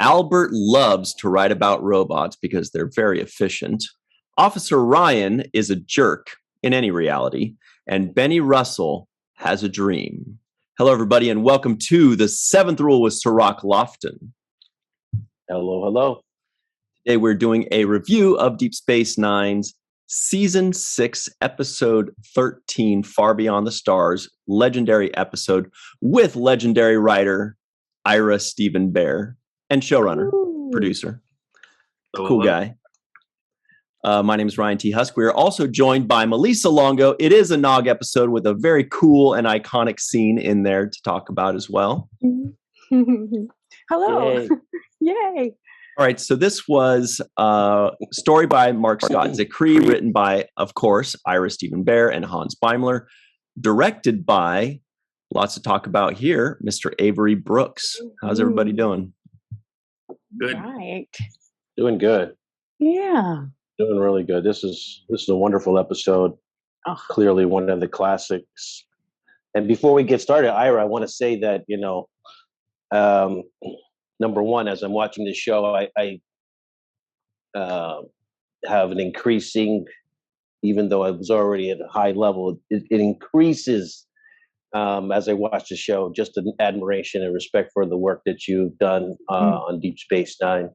Albert loves to write about robots because they're very efficient. Officer Ryan is a jerk in any reality. And Benny Russell has a dream. Hello, everybody, and welcome to the Seventh Rule with Cirroc Lofton. Hello, hello. Today we're doing a review of Deep Space Nine's Season 6, Episode 13, Far Beyond the Stars, legendary episode with legendary writer Ira Steven Behr and showrunner, producer, cool guy. My name is Ryan T. Husk. We are also joined by Malissa Longo. It is a Nog episode with a very cool and iconic scene in there to talk about as well. Hello. Yay. Yay. All right, so this was a story by Mark Scott Zicree, written by, of course, Ira Steven Behr and Hans Beimler, directed by, lots to talk about here, Mr. Avery Brooks. How's everybody doing? Good. Right. Doing good. Yeah. Doing really good. This is a wonderful episode. Oh. Clearly one of the classics. And before we get started, Ira, I want to say that, number one, as I'm watching this show, I have an increasing, even though I was already at a high level, it increases as I watch the show, just an admiration and respect for the work that you've done on Deep Space Nine,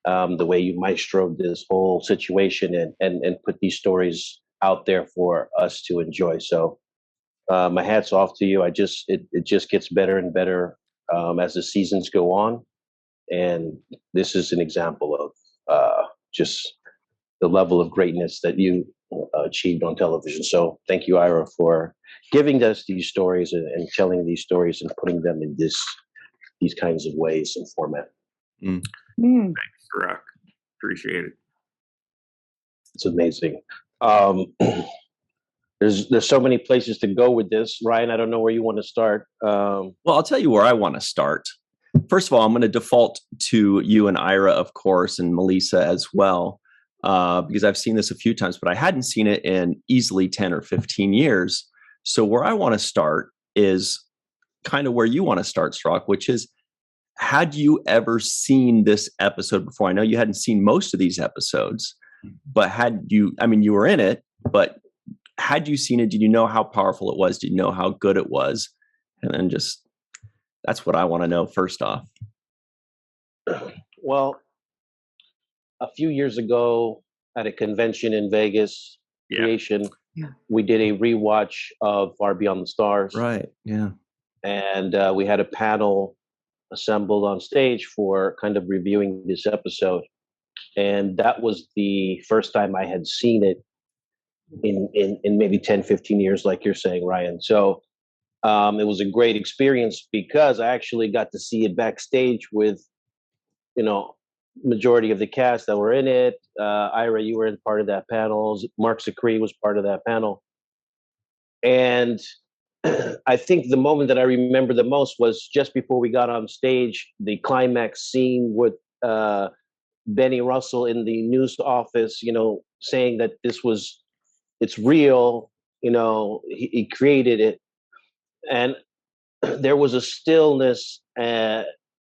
the way you maestroed this whole situation and put these stories out there for us to enjoy. So my hat's off to you. It just gets better and better as the seasons go on. And this is an example of just the level of greatness that you achieved on television. So thank you, Ira, for giving us these stories and telling these stories and putting them in these kinds of ways and format. Thanks, Rock. Appreciate it. It's amazing. There's so many places to go with this. Ryan, I don't know where you want to start. Well, I'll tell you where I want to start. First of all, I'm going to default to you and Ira, of course, and Melissa as well, because I've seen this a few times, but I hadn't seen it in easily 10 or 15 years. So where I want to start is kind of where you want to start, Cirroc, which is, had you ever seen this episode before? I know you hadn't seen most of these episodes, but you were in it, but had you seen it? Did you know how powerful it was? Did you know how good it was? And then that's what I want to know first off. Well, a few years ago at a convention in Vegas, Creation, we did a rewatch of Far Beyond the Stars. Right, yeah. And we had a panel assembled on stage for kind of reviewing this episode. And that was the first time I had seen it in maybe 10, 15 years, like you're saying, Ryan. So it was a great experience because I actually got to see it backstage with, majority of the cast that were in it. Ira, you were in part of that panel. Mark Zicree was part of that panel. And I think the moment that I remember the most was just before we got on stage, the climax scene with Benny Russell in the news office, saying that it's real, he created it. And there was a stillness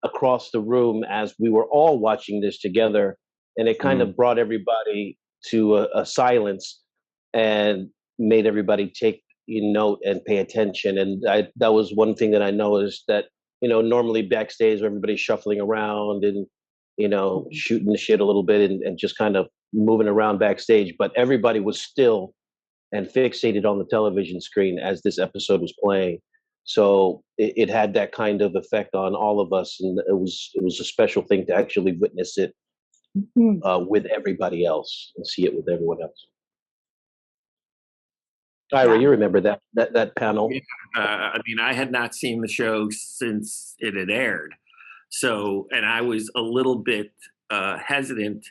across the room as we were all watching this together. And it kind of brought everybody to a silence and made everybody take note and pay attention. And that was one thing that I noticed, that, normally backstage everybody's shuffling around and, shooting the shit a little bit and just kind of moving around backstage. But everybody was still and fixated on the television screen as this episode was playing. So it had that kind of effect on all of us, and it was a special thing to actually witness it with everybody else and see it with everyone else. Ira, you remember that panel? Yeah. I had not seen the show since it had aired, and I was a little bit hesitant.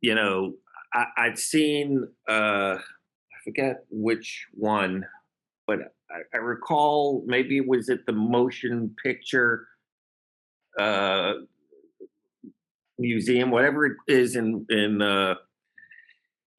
I'd seen I forget which one, but I recall maybe it was at the Motion Picture Museum, whatever it is in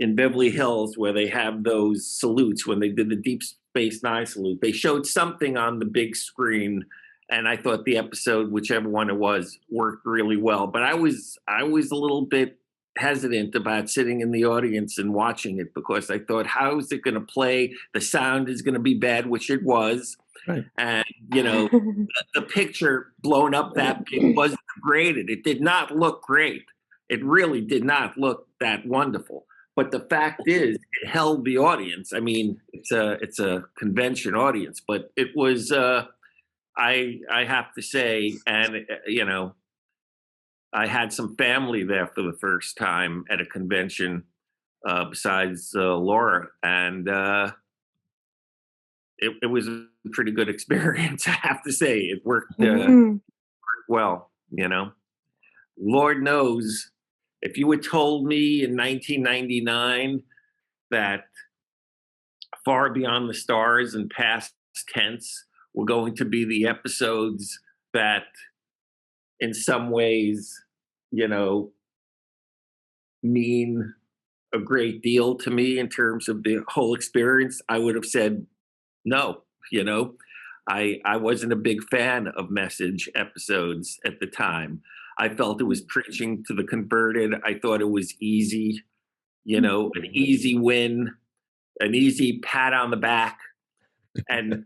Beverly Hills, where they have those salutes when they did the Deep Space Nine salute. They showed something on the big screen and I thought the episode, whichever one it was, worked really well. But I was a little bit hesitant about sitting in the audience and watching it, because I thought, how is it going to play? The sound is going to be bad, which it was. Right. And, you know, the picture blown up that big wasn't graded. It did not look great. It really did not look that wonderful. But the fact is, it held the audience. I mean, it's a convention audience, but it was, I have to say, and, you know, I had some family there for the first time at a convention, besides Laura, and it was a pretty good experience, I have to say. It worked well, you know. Lord knows, if you had told me in 1999 that Far Beyond the Stars and Past Tense were going to be the episodes that in some ways, you know, mean a great deal to me in terms of the whole experience, I would have said no. You know, I wasn't a big fan of Message episodes at the time. I felt it was preaching to the converted. I thought it was easy, you know, an easy win, an easy pat on the back, and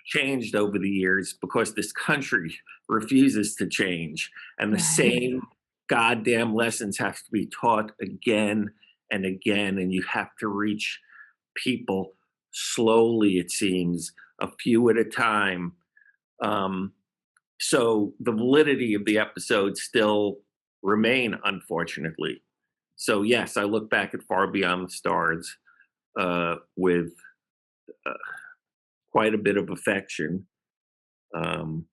changed over the years because this country refuses to change, and the same goddamn lessons have to be taught again and again, and you have to reach people slowly, it seems, a few at a time. So the validity of the episodes still remain, unfortunately. So yes, I look back at Far Beyond the Stars with quite a bit of affection. Well,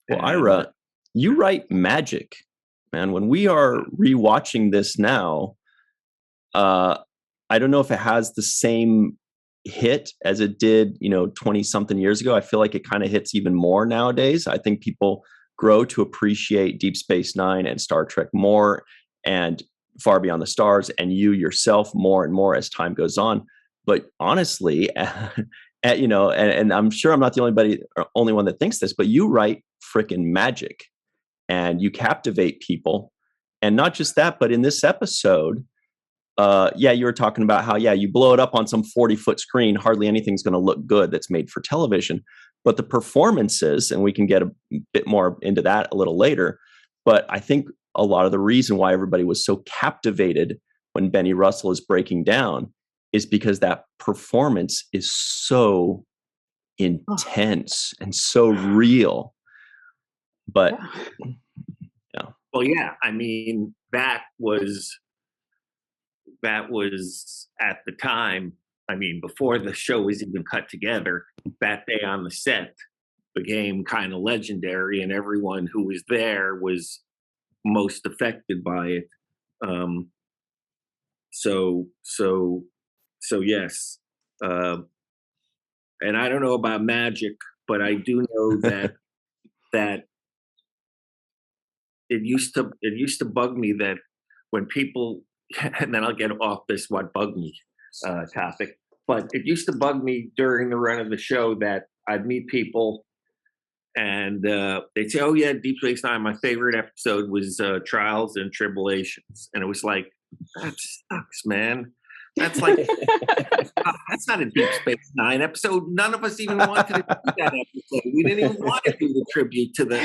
Ira, you write magic, man. When we are rewatching this now, I don't know if it has the same hit as it did, 20 something years ago. I feel like it kind of hits even more nowadays. I think people grow to appreciate Deep Space Nine and Star Trek more, and Far Beyond the Stars, and you yourself more and more as time goes on. But honestly, and I'm sure I'm not the only one that thinks this, but you write freaking magic and you captivate people. And not just that, but in this episode, you were talking about how, you blow it up on some 40-foot screen, hardly anything's going to look good that's made for television. But the performances, and we can get a bit more into that a little later, but I think a lot of the reason why everybody was so captivated when Benny Russell is breaking down is because that performance is so intense and so real. But well, yeah, I mean, that was at the time, I mean, before the show was even cut together, that day on the set became kind of legendary, and everyone who was there was most affected by it. So yes. And I don't know about magic, but I do know that it used to bug me that when people, and then I'll get off this what bugged me topic, but it used to bug me during the run of the show that I'd meet people and they'd say, "Oh yeah, Deep Space Nine, my favorite episode was Trials and Tribulations," and it was like, that sucks, man. That's like that's not a Deep Space Nine episode. None of us even wanted to do that episode. We didn't even want to do the tribute to the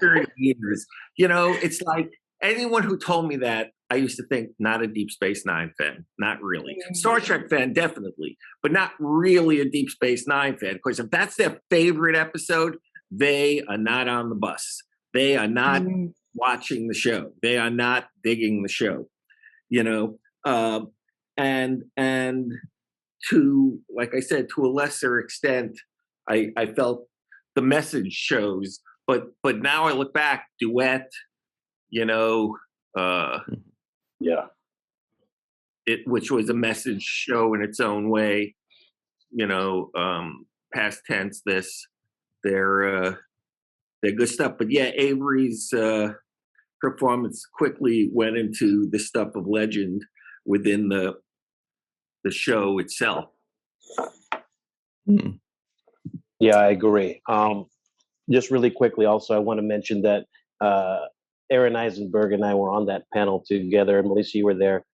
30 years. It's like anyone who told me that, I used to think, not a Deep Space Nine fan. Not really. Star Trek fan, definitely, but not really a Deep Space Nine fan. Because if that's their favorite episode, they are not on the bus. They are not watching the show. They are not digging the show. And to, like I said, to a lesser extent, I felt the Message shows, but now I look back, Duet, which was a Message show in its own way, Past Tense, they're good stuff. But yeah, Avery's performance quickly went into the stuff of legend within the show itself. Yeah, I agree. just really quickly, also, I want to mention that Aron Eisenberg and I were on that panel together. And Melissa, you were there,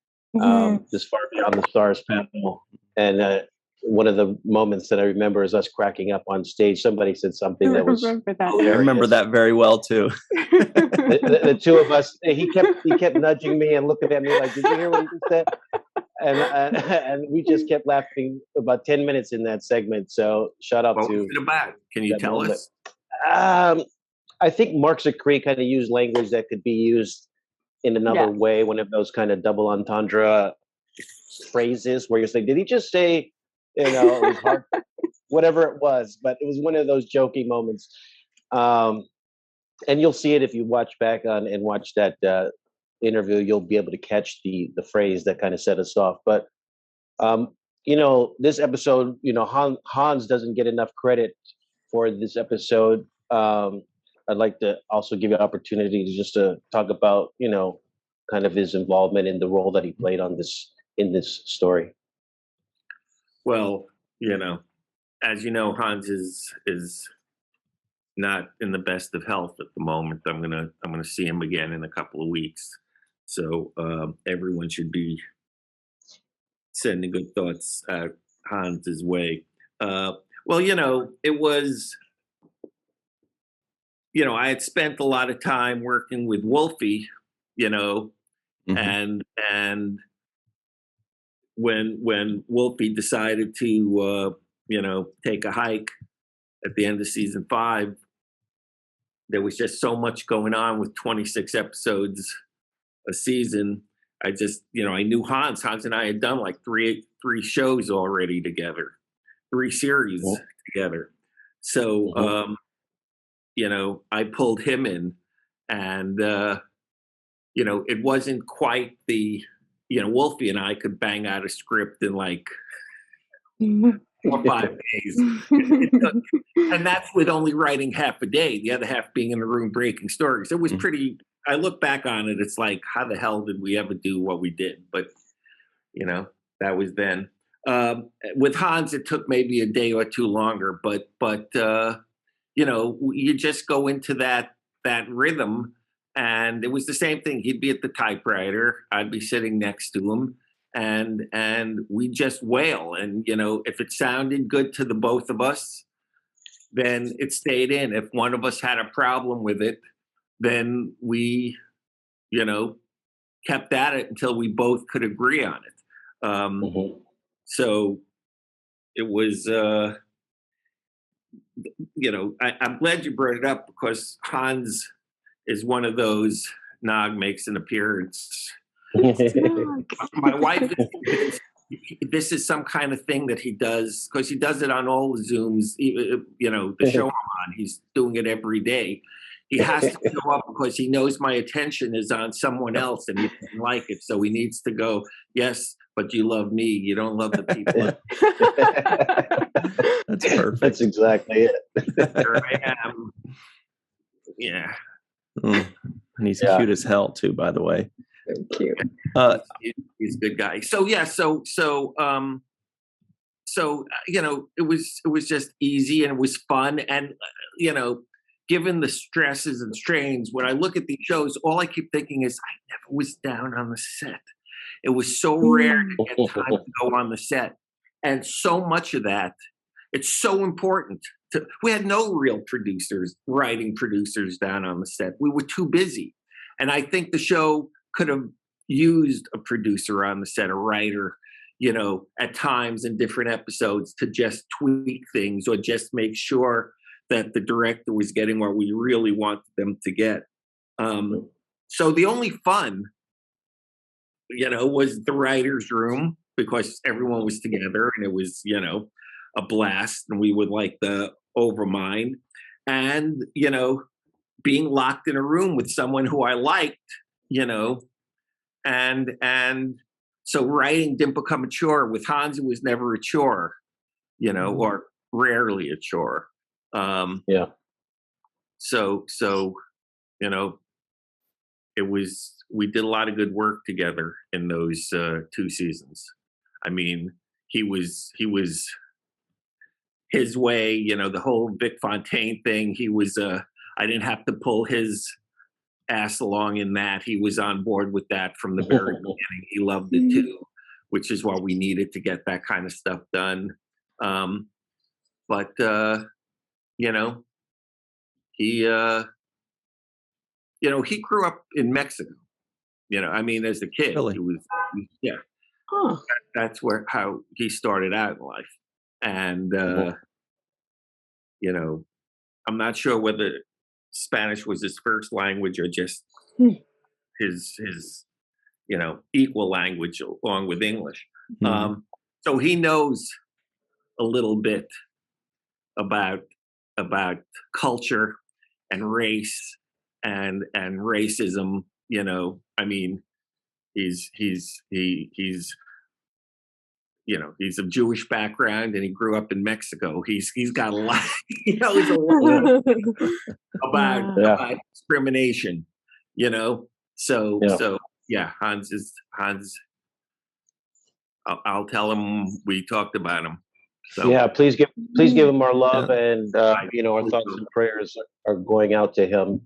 this Far Beyond the Stars panel. And one of the moments that I remember is us cracking up on stage. Somebody said something that was remember that. I remember that very well too. the two of us. He kept nudging me and looking at me like, "Did you hear what he just said?" And we just kept laughing about 10 minutes in that segment. So shout out What to was it about? Can you tell moment. us? I think Mark Zicree kind of used language that could be used in another way. One of those kind of double entendre phrases where you're saying, "Did he just say?" It was hard, whatever it was, but it was one of those joking moments. And you'll see it if you watch back on and watch that interview. You'll be able to catch the phrase that kind of set us off. But this episode, Hans doesn't get enough credit for this episode. I'd like to also give you an opportunity to just to talk about, kind of his involvement in the role that he played in this story. Well, as you know, Hans is not in the best of health at the moment. I'm gonna see him again in a couple of weeks, so everyone should be sending good thoughts Hans's way. Well, it was, I had spent a lot of time working with Wolfie, and when Wolfie decided to take a hike at the end of season 5, there was just so much going on with 26 episodes a season. I just, I knew Hans and I had done like three shows already together, 3 series together. So, I pulled him in, and, it wasn't quite the, Wolfie and I could bang out a script in like 4 or 5 days. And that's with only writing half a day, the other half being in the room breaking stories. It was pretty, I look back on it, it's like, how the hell did we ever do what we did? But, that was then. With Hans, it took maybe a day or 2 longer, but you just go into that rhythm. And it was the same thing. He'd be at the typewriter. I'd be sitting next to him, and we just wail. And, if it sounded good to the both of us, then it stayed in. If one of us had a problem with it, then we, kept at it until we both could agree on it. So it was, I'm glad you brought it up, because Hans is one of those, Nog makes an appearance. My wife is convinced this is some kind of thing that he does, because he does it on all the Zooms, the show I'm on, he's doing it every day. He has to show up because he knows my attention is on someone else and he doesn't like it. So he needs to go, yes, but you love me. You don't love the people. That's perfect. That's exactly it. There I am. Yeah. And he's cute as hell too, by the way. Cute. He's a good guy. So yeah, so it was just easy, and it was fun, and given the stresses and strains, when I look at these shows, all I keep thinking is I never was down on the set. It was so rare to get time to go on the set, and so much of that, it's so important. We had no real writing producers down on the set. We were too busy, and I think the show could have used a producer on the set, a writer, at times in different episodes, to just tweak things or just make sure that the director was getting what we really wanted them to get. So the only fun, was the writer's room, because everyone was together and it was, a blast, and we would like the overmind, and, being locked in a room with someone who I liked, and so writing didn't become a chore. With Hans, it was never a chore, or rarely a chore. So we did a lot of good work together in those 2 seasons. I mean, he was his way. You know, the whole Vic Fontaine thing. He was I didn't have to pull his ass along in that. He was on board with that from the very beginning. He loved it too, which is why we needed to get that kind of stuff done. But you know, he he grew up in Mexico. You know, I mean, as a kid, Really? yeah. Huh. That's how he started out in life, and you know, I'm not sure whether Spanish was his first language or just his equal language along with English. So he knows a little bit about culture and race and racism. You know, I mean, he's he's of Jewish background and he grew up in Mexico. He's got a lot. He knows a lot about discrimination. You know, so Hans. I'll tell him we talked about him. So. Yeah, please give him our love and our thoughts and prayers are going out to him.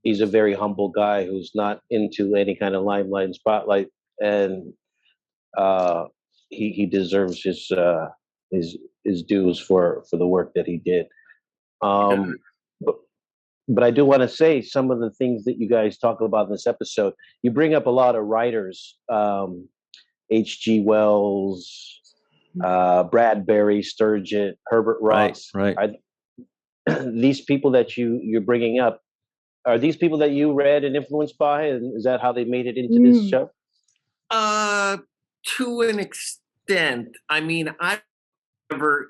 He's a very humble guy who's not into any kind of limelight and spotlight, and he deserves his dues for the work that he did. But I do want to say some of the things that you guys talk about in this episode. You bring up a lot of writers, H.G. Wells, Bradbury, Sturgeon, Herbert Ross. Right. These people that you're bringing up, are these people that you read and influenced by, and is that how they made it into this show? To an extent. I mean, I read.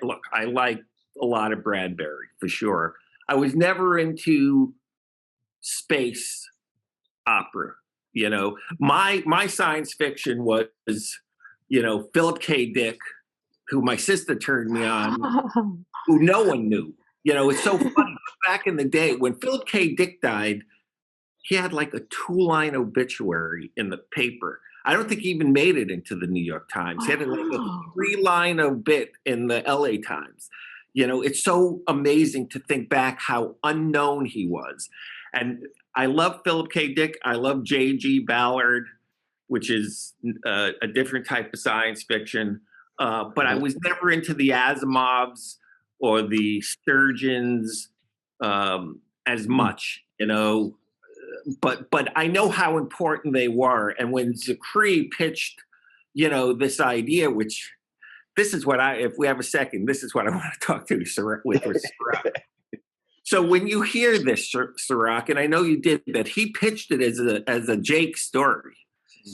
Look, I like a lot of Bradbury for sure. I was never into space opera. You know, my science fiction was, Philip K. Dick, who my sister turned me on, who no one knew. You know, it's so funny. Back in the day when Philip K. Dick died, he had like a 2-line obituary in the paper. I don't think he even made it into the New York Times. He had like a 3-line obit in the LA Times. You know, it's so amazing to think back how unknown he was. And I love Philip K. Dick. I love J.G. Ballard, which is a different type of science fiction. But I was never into the Asimovs or the Sturgeons as much, But I know how important they were. And when Zachary pitched, this idea, which this is what if we have a second, this is what I want to talk to Cirroc with. So when you hear this, Cirroc, and I know you did, that he pitched it as a Jake story.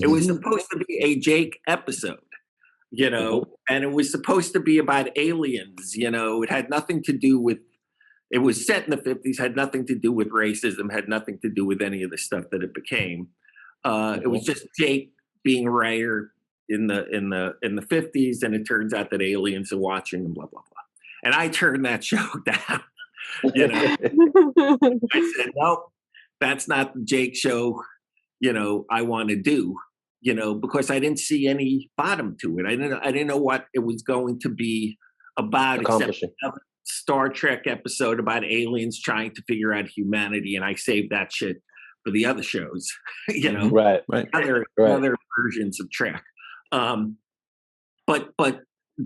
It was supposed to be a Jake episode, and it was supposed to be about aliens. It had nothing to do with. It was set in the 50s, had nothing to do with racism, had nothing to do with any of the stuff that it became. It was just Jake being a writer in the 50s, and it turns out that aliens are watching and blah blah blah. And I turned that show down. I said, nope, that's not the Jake show. I want to do. Because I didn't see any bottom to it. I didn't know what it was going to be about, except Star Trek episode about aliens trying to figure out humanity, and I saved that shit for the other shows, Right. Other versions of Trek. But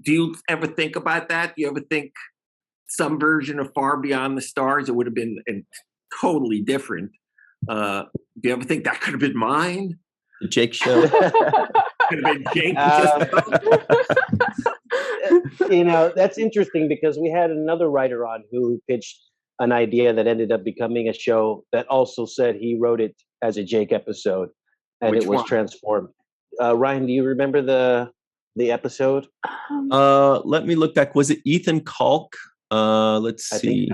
do you ever think about that? Do you ever think some version of Far Beyond the Stars, it would have been totally different? Do you ever think that could have been mine? The Jake show. Could have been Jake. That's interesting because we had another writer on who pitched an idea that ended up becoming a show that also said he wrote it as a Jake episode, and Which it was one? transformed. Ryan, do you remember the episode? Let me look back. Was it Ethan Kalk? Let's see.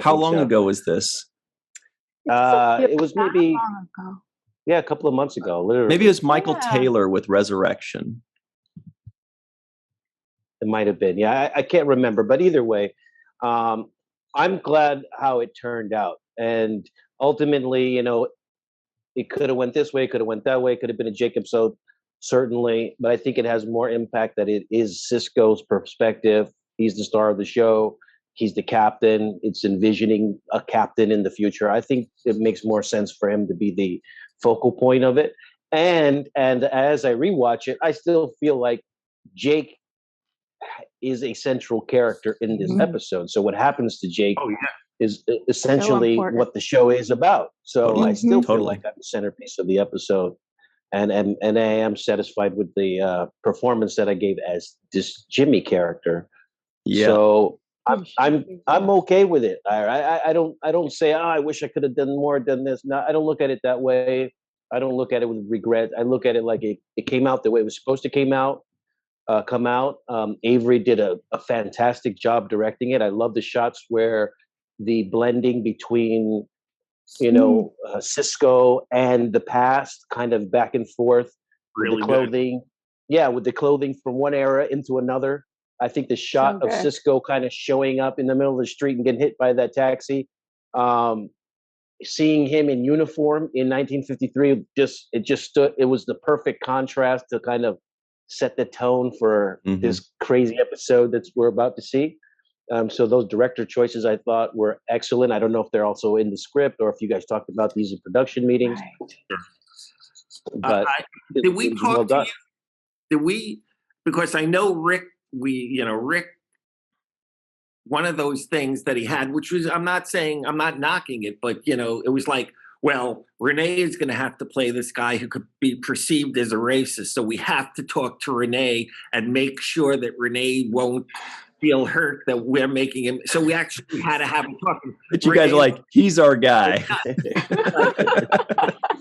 How long ago was this? It was maybe a couple of months ago. Literally, maybe it was Michael Taylor with Resurrection. It might have been. Yeah, I can't remember. But either way, I'm glad how it turned out. And ultimately, it could have went this way, could have went that way, could have been a Jake episode. certainly, but I think it has more impact that it is Sisko's perspective. He's the star of the show. He's the captain. It's envisioning a captain in the future. I think it makes more sense for him to be the focal point of it. And as I rewatch it, I still feel like Jake is a central character in this episode. So what happens to Jake is essentially what the show is about. So I still feel like I'm the centerpiece of the episode. And I am satisfied with the performance that I gave as this Jimmy character. Yeah. So I'm okay with it. I don't say, I wish I could have done more, done this. No, I don't look at it that way. I don't look at it with regret. I look at it like it came out the way it was supposed to come out. Avery did a fantastic job directing it. I love the shots where the blending between, Sisko and the past, kind of back and forth, really with the clothing. Good. Yeah, with the clothing from one era into another. I think the shot of Sisko kind of showing up in the middle of the street and getting hit by that taxi, seeing him in uniform in 1953, it was the perfect contrast to kind of set the tone for this crazy episode that we're about to see. So those director choices I thought were excellent. I don't know if they're also in the script or if you guys talked about these in production meetings. But did we talk to you? Did we? Because I know Rick. Rick. One of those things that he had, which was, I'm not knocking it, but it was like, well, Renee is going to have to play this guy who could be perceived as a racist. So we have to talk to Renee and make sure that Renee won't feel hurt that we're making him. So we actually had to have him talk. But you guys are like, he's our guy. It's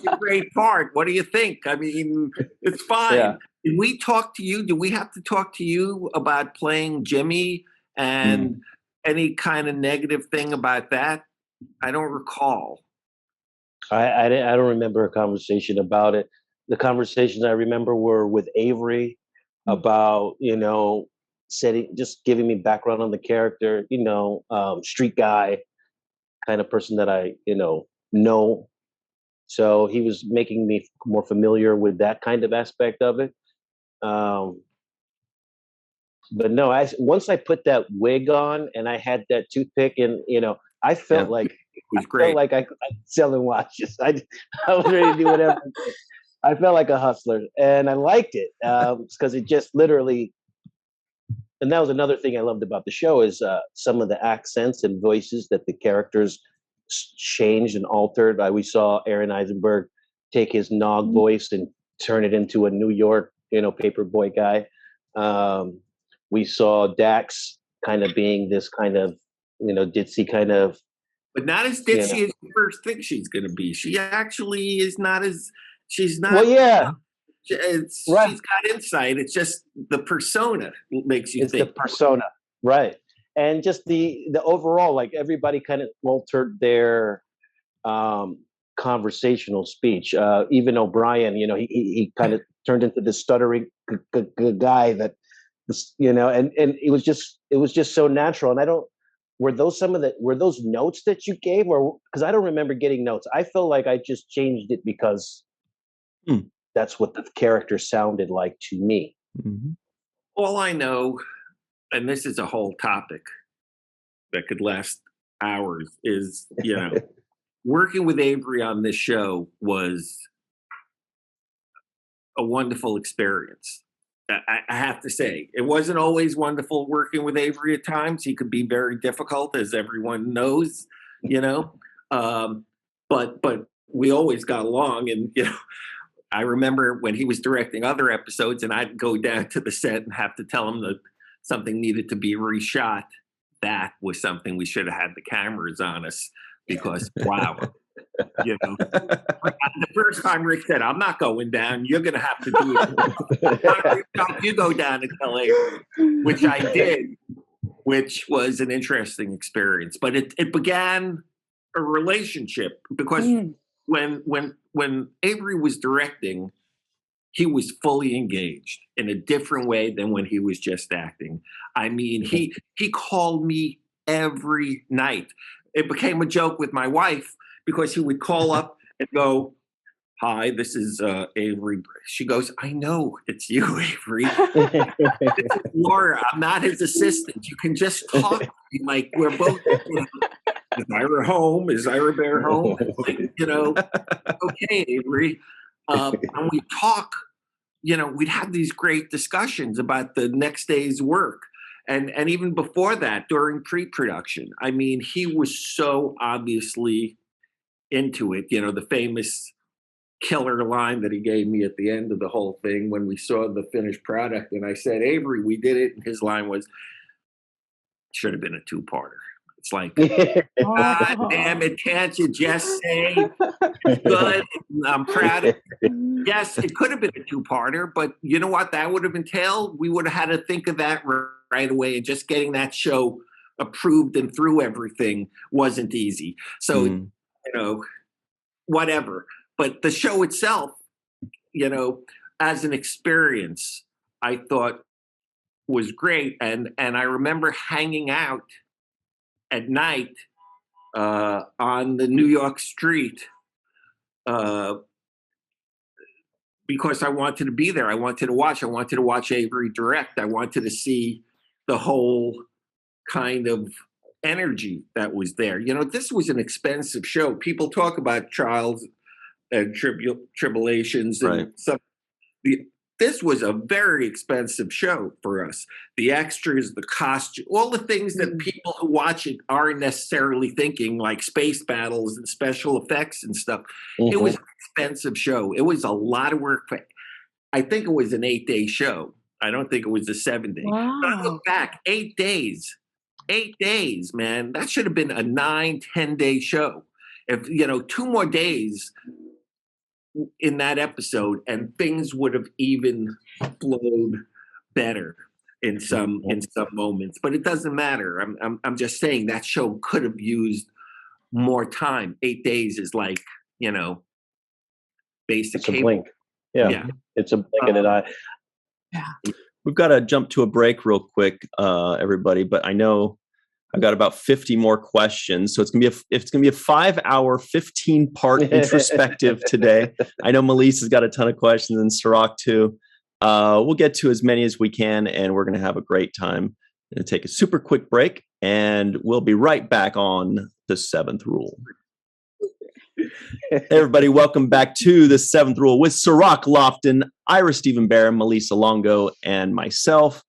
a great part. What do you think? I mean, it's fine. Yeah. Did we talk to you? Do we have to talk to you about playing Jimmy and any kind of negative thing about that? I don't recall. I don't remember a conversation about it. The conversations I remember were with Avery about, just giving me background on the character, street guy kind of person that I, know. So he was making me more familiar with that kind of aspect of it. But no, once I put that wig on and I had that toothpick and, I felt like I felt like I selling watches. I was ready to do whatever. I felt like a hustler, and I liked it because it just literally. And that was another thing I loved about the show is some of the accents and voices that the characters changed and altered. We saw Aron Eisenberg take his Nog voice and turn it into a New York, paperboy guy. We saw Dax kind of being this kind of, ditzy kind of. But not as ditzy as the first thing she's going to be. She actually is not as, she's not. Well, yeah. She's got insight. It's just the persona makes you think. It's the persona, right. And just the overall, like everybody kind of altered their conversational speech. Even O'Brien, he kind of turned into this stuttering guy that, and it was just so natural. And were those notes that you gave, or because I don't remember getting notes. I feel like I just changed it because that's what the character sounded like to me. Mm-hmm. All I know, and this is a whole topic that could last hours, is working with Avery on this show was a wonderful experience. I have to say, it wasn't always wonderful working with Avery at times. He could be very difficult, as everyone knows, but we always got along. And, I remember when he was directing other episodes and I'd go down to the set and have to tell him that something needed to be reshot. That was something we should have had the cameras on us because, wow. The first time Rick said, I'm not going down, you're going to have to do it. You go down and tell Avery, which I did, which was an interesting experience. But it began a relationship because when Avery was directing, he was fully engaged in a different way than when he was just acting. I mean, he called me every night. It became a joke with my wife because he would call up and go, hi, this is Avery. She goes, I know it's you, Avery. This is Laura. I'm not his assistant. You can just talk to me like we're both, is Ira home? Is Ira Bear home? Like, okay, Avery. And we talk, we'd have these great discussions about the next day's work. And even before that, during pre-production, I mean, he was so obviously into it. The famous killer line that he gave me at the end of the whole thing when we saw the finished product. And I said, Avery, we did it. And his line was, should have been a two-parter. It's like, God damn it, can't you just say it's good? I'm proud of it. Yes, it could have been a two-parter, but you know what that would have entailed? We would have had to think of that right away, and just getting that show approved and through everything wasn't easy. So, whatever. But the show itself, as an experience, I thought was great. And I remember hanging out at night on the New York street because I wanted to be there. I wanted to watch Avery direct. I wanted to see the whole kind of energy that was there. This was an expensive show. People talk about trials and tribulations and right. stuff. This was a very expensive show for us. The extras, the costume, all the things that people who watch it aren't necessarily thinking, like space battles and special effects and stuff. Mm-hmm. It was an expensive show. It was a lot of work. I think it was an 8-day show. I don't think it was a 7-day. Wow. But I look back, 8 days. 8 days, man. That should have been a 9-10-day show. If, 2 more days in that episode, and things would have even flowed better in some moments. But it doesn't matter. I'm just saying that show could have used more time. 8 days is like, basic. It's a blink. Yeah. It's a blink in an eye. Yeah. We've got to jump to a break real quick, everybody. But I know I've got about 50 more questions, so it's gonna be a 5-hour, 15-part introspective today. I know Melissa's got a ton of questions, and Cirroc too. We'll get to as many as we can, and we're gonna have a great time. I'm gonna take a super quick break, and we'll be right back on the 7th Rule. Hey everybody, welcome back to the 7th Rule with Cirroc, Lofton, Ira Stephen Bear, Malissa Longo, and myself.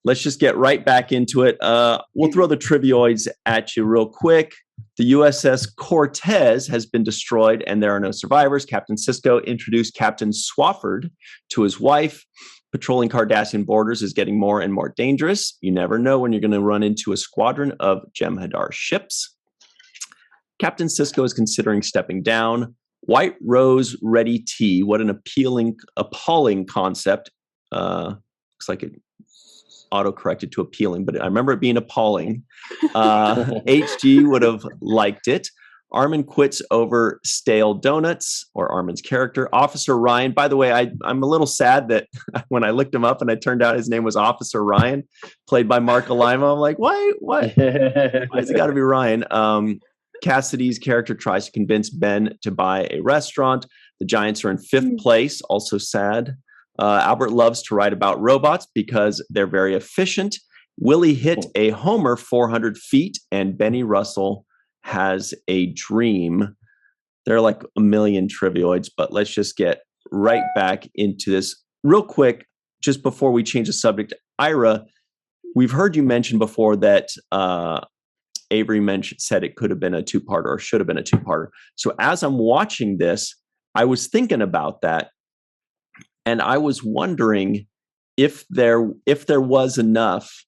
Let's just get right back into it. We'll throw the trivioids at you real quick. The USS Cortez has been destroyed and there are no survivors. Captain Sisko introduced Captain Swaford to his wife. Patrolling Cardassian borders is getting more and more dangerous. You never know when you're going to run into a squadron of Jem'Hadar ships. Captain Sisko is considering stepping down. White Rose Ready Tea. What an appalling concept. Looks like it auto-corrected to appealing, but I remember it being appalling. HG would have liked it. Armin quits over stale donuts, or Armin's character. Officer Ryan, by the way, I'm a little sad that when I looked him up and it turned out his name was Officer Ryan, played by Mark Alima. I'm like, why has it got to be Ryan? Cassidy's character tries to convince Ben to buy a restaurant. The Giants are in 5th place, also sad. Albert loves to write about robots because they're very efficient. Willie hit a homer 400 feet, and Benny Russell has a dream. There are like a million trivioids, but let's just get right back into this real quick. Just before we change the subject, Ira, we've heard you mention before that Avery said it could have been a 2-parter or should have been a 2-parter. So as I'm watching this, I was thinking about that. And I was wondering if there was enough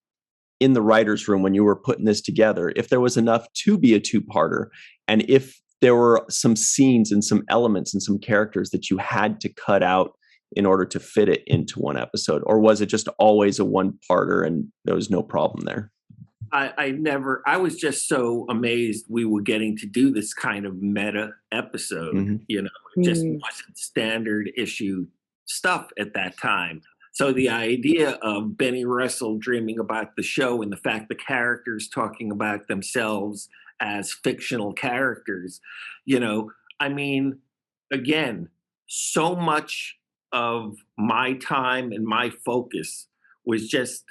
in the writer's room when you were putting this together, if there was enough to be a 2-parter, and if there were some scenes and some elements and some characters that you had to cut out in order to fit it into one episode, or was it just always a 1-parter and there was no problem there? I was just so amazed we were getting to do this kind of meta episode. Mm-hmm. It just wasn't standard issue stuff at that time. So the idea of Benny Russell dreaming about the show and the fact the characters talking about themselves as fictional characters, again, so much of my time and my focus was just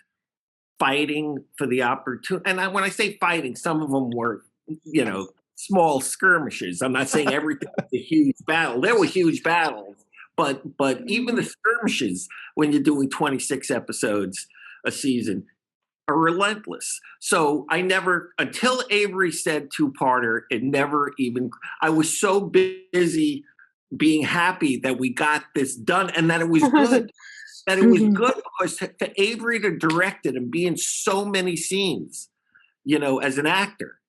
fighting for the opportunity. And when I say fighting, some of them were, small skirmishes. I'm not saying everything was a huge battle. There were huge battles, but even the skirmishes, when you're doing 26 episodes a season, are relentless. So I never, until Avery said two-parter, I was so busy being happy that we got this done and that it was good. That it was good because for Avery to direct it and be in so many scenes, as an actor,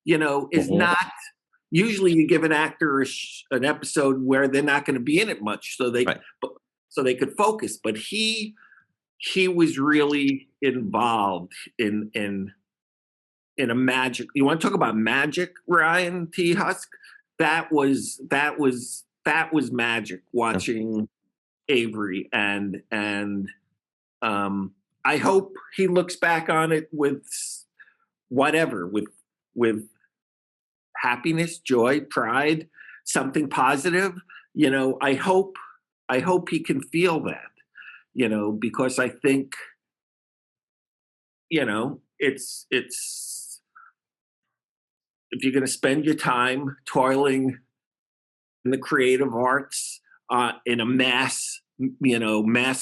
is not, usually you give an actor an episode where they're not going to be in it much so they could focus. But he was really involved in a magic. You want to talk about magic, Ryan T. Husk? That was magic watching Avery, and I hope he looks back on it with happiness, joy, pride, something positive. I hope he can feel that, because I think, it's if you're going to spend your time toiling in the creative arts, in a mass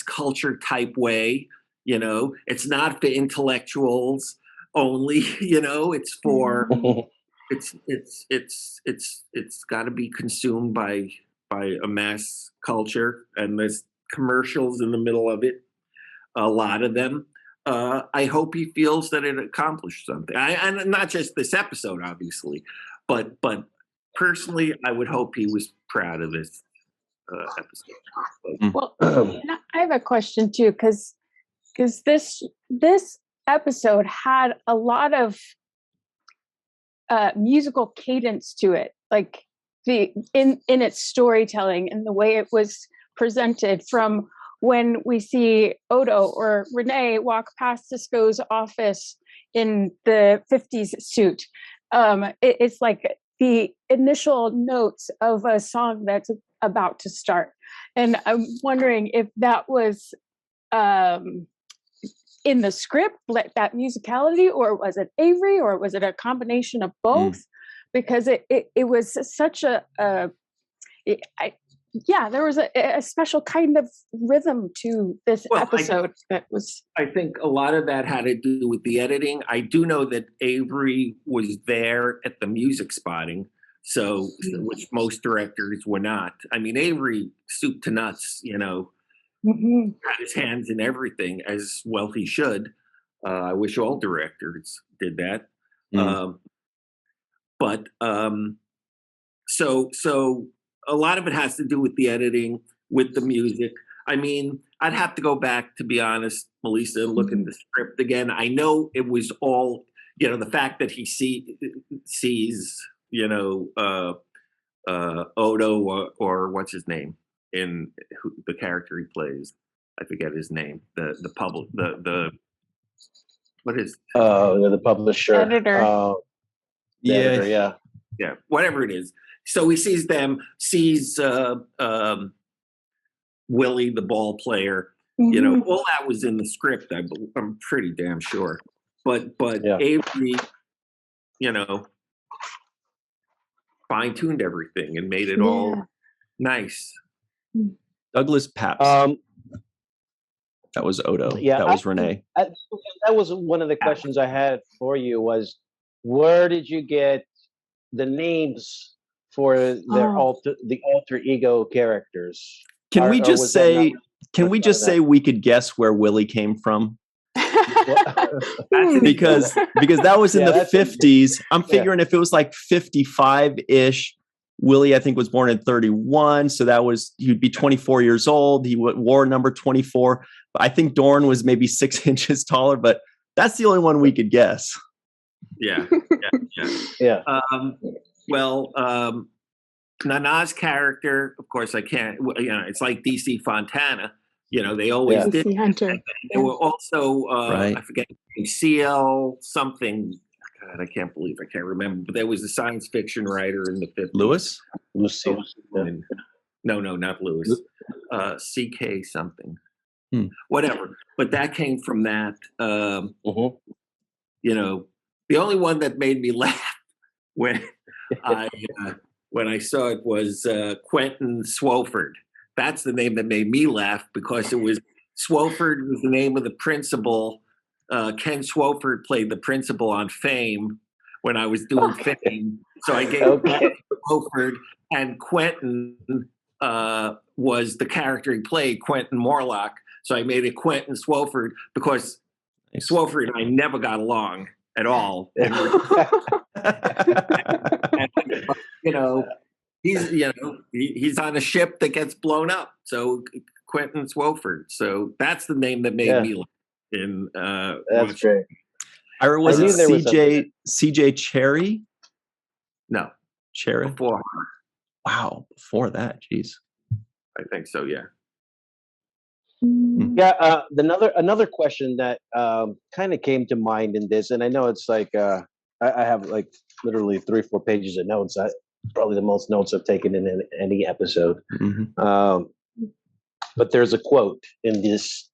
culture type way, it's not for intellectuals only, it's for, it's got to be consumed by a mass culture, and there's commercials in the middle of it, a lot of them. I hope he feels that it accomplished something. And not just this episode, obviously, but personally, I would hope he was proud of this episode. Well, I have a question too, because this episode had a lot of musical cadence to it, like in its storytelling and the way it was presented. From when we see Odo or Renee walk past Sisko's office in the 50s suit, it's like the initial notes of a song that's about to start. And I'm wondering if that was in the script, that musicality, or was it Avery, or was it a combination of both? Because it was such there was a special kind of rhythm to this episode that was. I think a lot of that had to do with the editing. I do know that Avery was there at the music spotting, which most directors were not. I mean, Avery, soup to nuts, had his hands in everything, as well he should. I wish all directors did that. So a lot of it has to do with the editing, with the music. I mean, I'd have to go back, to be honest, Melissa, and look at the script again. I know it was all, the fact that he sees, Odo or what's his name in the character he plays. I forget his name. The what is? The publisher. Editor. Editor, yeah, whatever it is. So he sees Willie, the ball player. All that was in the script. I'm pretty damn sure. But Avery, fine-tuned everything and made it all nice. Douglas Paps. That was Odo. That was Renee. That was one of the questions I had for you, was where did you get the names for the alter ego characters? Can we just say we could guess where Willie came from? because that was in the 50s. I'm figuring if it was like 55-ish, Willie, I think, was born in 31. So he'd be 24 years old. He wore number 24. I think Dorn was maybe 6 inches taller, but that's the only one we could guess. Yeah. Nana's character, of course, I can't, it's like DC Fontana. They always did. They were also, I forget, CL something. God, I can't remember. But there was a science fiction writer in the 50s. Lewis? No, No, not Lewis. CK something. Whatever. But that came from that. You know, the only one that made me laugh when I saw it was Quentin Swaford. That's the name that made me laugh, because it was Swaford was the name of the principal. Ken Swaford played the principal on Fame when I was doing Fame. So I gave Swaford, and Quentin was the character he played, Quentin Morlock. So I made it Quentin Swaford, because Swaford and I never got along at all. And, you know, he's on a ship that gets blown up. So Quentin Swaford. So that's the name that made me laugh. That's great. Ira, was it CJ Cherry? No. Cherry? Before. Wow. Before that, geez. I think so, yeah. Yeah, another question that kind of came to mind in this, and I know it's like I have like literally 3 or 4 pages of notes. Probably the most notes I've taken in any episode. But there's a quote in this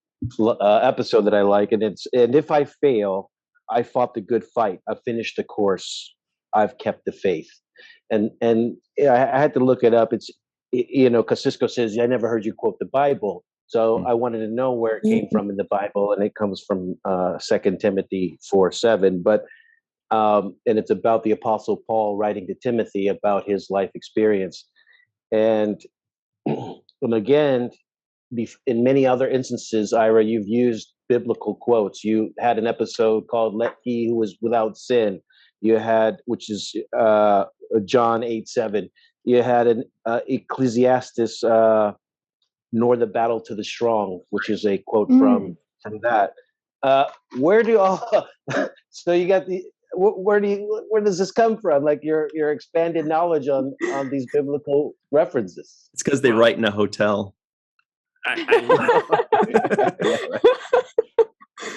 episode that I like, and and if I fail, I fought the good fight. I've finished the course. I've kept the faith. And I had to look it up. It's, you know, because Sisko says, I never heard you quote the Bible. So I wanted to know where it came from in the Bible, and it comes from 2 Timothy 4:7. But and it's about the Apostle Paul writing to Timothy about his life experience. And again, in many other instances, Ira, you've used biblical quotes. You had an episode called "Let He Who Is Without Sin." You had, which is John 8:7. You had an Ecclesiastes. Nor the battle to the strong, which is a quote from that. Where do all? So you got the. Where does this come from? Like your expanded knowledge on these biblical references. It's because they write in a hotel.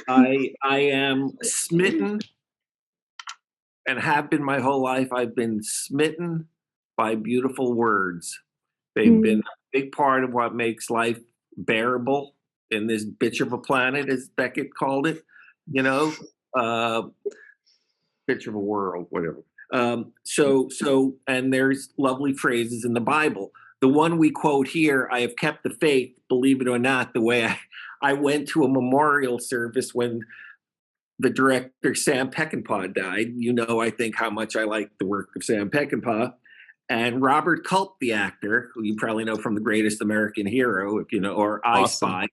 I am smitten, and have been my whole life. I've been smitten by beautiful words. They've been a big part of what makes life bearable in this bitch of a planet, as Beckett called it. You know, bitch of a world, whatever. So, and there's lovely phrases in the Bible. The one we quote here, I have kept the faith, believe it or not, the way I went to a memorial service when the director Sam Peckinpah died. You know, I think how much I like the work of Sam Peckinpah. And Robert Culp, the actor, who you probably know from The Greatest American Hero, if you know, or I Spy.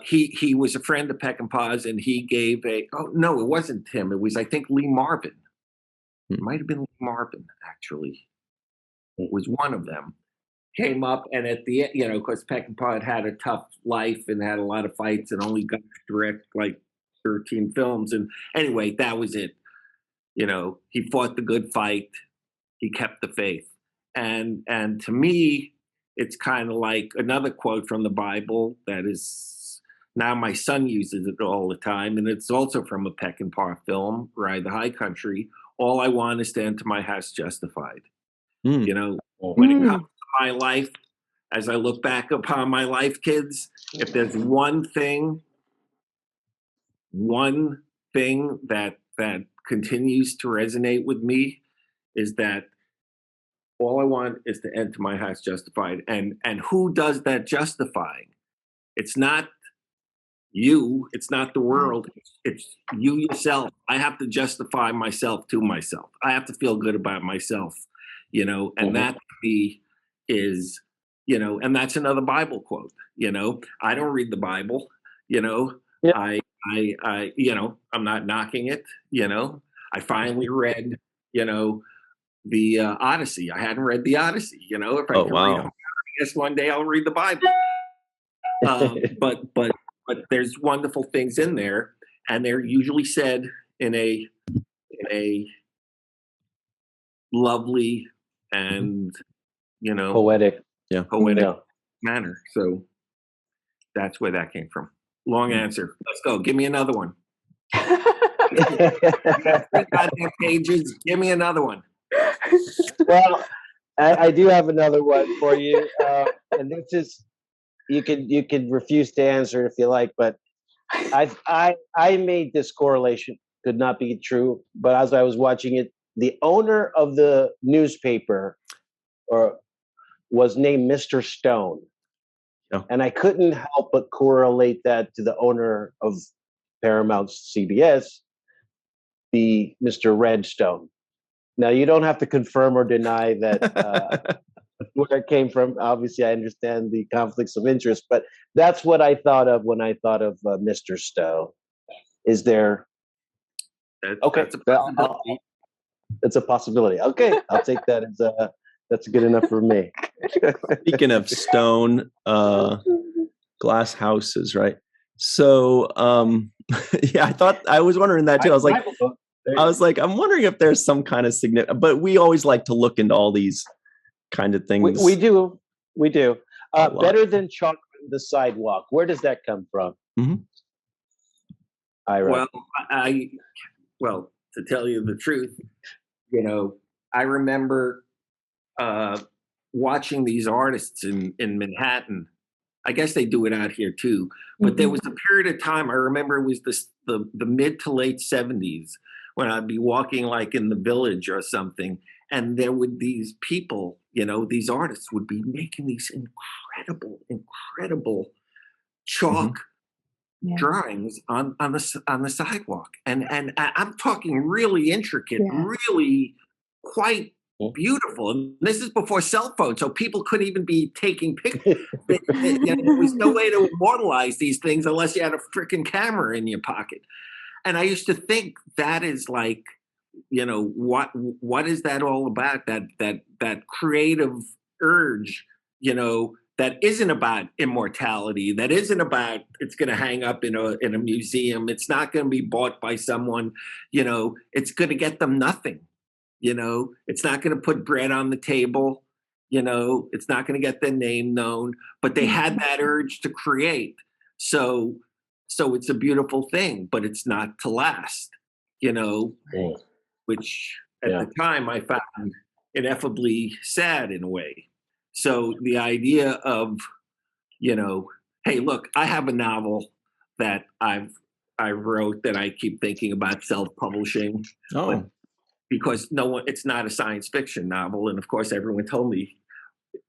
He was a friend of Peckinpah's, and he gave it wasn't him. It was, I think, Lee Marvin. It might have been Lee Marvin, actually. It was one of them. Came up, and at the end, you know, because Peckinpah had a tough life and had a lot of fights and only got to direct like 13 films. And anyway, that was it. You know, he fought the good fight. He kept the faith. And to me, it's kind of like another quote from the Bible that is, now my son uses it all the time, and it's also from a Peckinpah film, Ride the High Country. All I want is to enter my house justified. You know, when it comes to my life, as I look back upon my life, kids, if there's one thing that continues to resonate with me, is that all I want is to enter my house justified. And who does that justifying? It's not you. It's not the world. It's you yourself. I have to justify myself to myself. I have to feel good about myself, you know, and that to me is, you know, and that's another Bible quote, you know. I don't read the Bible, you know. Yep. I you know, I'm not knocking it, you know. I finally read, you know, the Odyssey. I hadn't read the Odyssey, you know. If I can read it, I guess one day I'll read the Bible. But there's wonderful things in there, and they're usually said in a lovely and, you know, poetic manner. So that's where that came from. Long answer. Let's go. Give me another one. 3 goddamn pages. Give me another one. Well, I do have another one for you, and this is you can refuse to answer if you like, but I made this correlation, could not be true, but as I was watching it, the owner of the newspaper was named Mr. Stone. Yeah. And I couldn't help but correlate that to the owner of Paramount CBS, the Mr. Redstone. Now, you don't have to confirm or deny that where it came from. Obviously, I understand the conflicts of interest, but that's what I thought of when I thought of Mr. Stone. Is there? Okay, that's a possibility. It's a possibility. Okay, I'll take that as that's good enough for me. Speaking of stone, glass houses, right? So, yeah, I was wondering that too. I was like, I'm wondering if there's some kind of significant, but we always like to look into all these kind of things. We do. Better than chalk on the sidewalk. Where does that come from? Mm-hmm. Ira. Well, to tell you the truth, I remember watching these artists in Manhattan. I guess they do it out here too. But there was a period of time, I remember it was the mid to late 70s, when I'd be walking like in the Village or something, and there would these people, these artists would be making these incredible chalk drawings on the sidewalk. And I'm talking really intricate, really quite beautiful. And this is before cell phones, so people couldn't even be taking pictures. There was no way to immortalize these things unless you had a freaking camera in your pocket. And I used to think that is like, what is that all about? That creative urge, that isn't about immortality, that isn't about it's going to hang up in a museum. It's not going to be bought by someone, it's going to get them nothing. It's not going to put bread on the table. It's not going to get their name known, but they had that urge to create. So it's a beautiful thing, but it's not to last, which at the time I found ineffably sad in a way. So the idea of, hey, look, I have a novel that I wrote that I keep thinking about self-publishing. Oh. Because it's not a science fiction novel. And of course, everyone told me,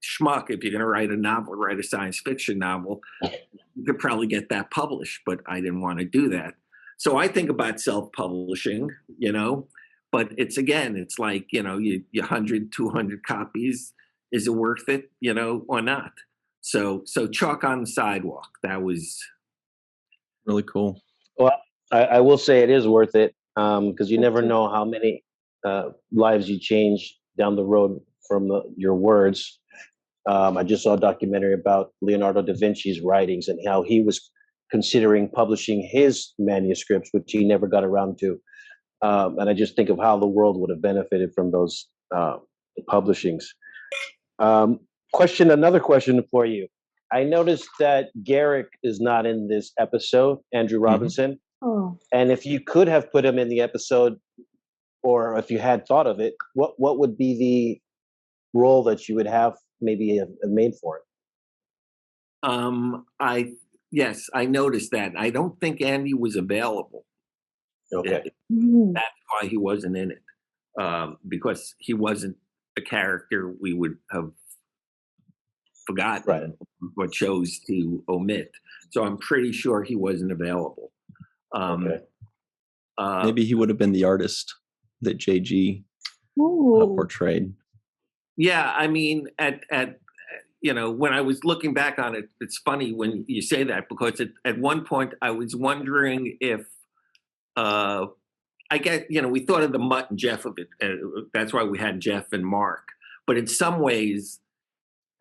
schmuck, if you're going to write a novel, write a science fiction novel. You could probably get that published, but I didn't want to do that. So I think about self-publishing, but it's like, you 100, 200 copies. Is it worth it, or not? So chalk on the sidewalk. That was really cool. Well, I will say it is worth it, because you never know how many lives you change down the road from your words. I just saw a documentary about Leonardo da Vinci's writings and how he was considering publishing his manuscripts, which he never got around to. And I just think of how the world would have benefited from those publishings. Another question for you. I noticed that Garrick is not in this episode, Andrew Robinson. Oh. And if you could have put him in the episode, or if you had thought of it, what would be the role that you would have maybe made for it? I noticed that. I don't think Andy was available. Okay. That's why he wasn't in it, because he wasn't a character we would have forgotten or chose to omit. So I'm pretty sure he wasn't available. Maybe he would have been the artist that JG portrayed. Yeah, I mean, when I was looking back on it, it's funny when you say that, because at one point I was wondering if, I get, we thought of the Mutt and Jeff of it. That's why we had Jeff and Mark. But in some ways,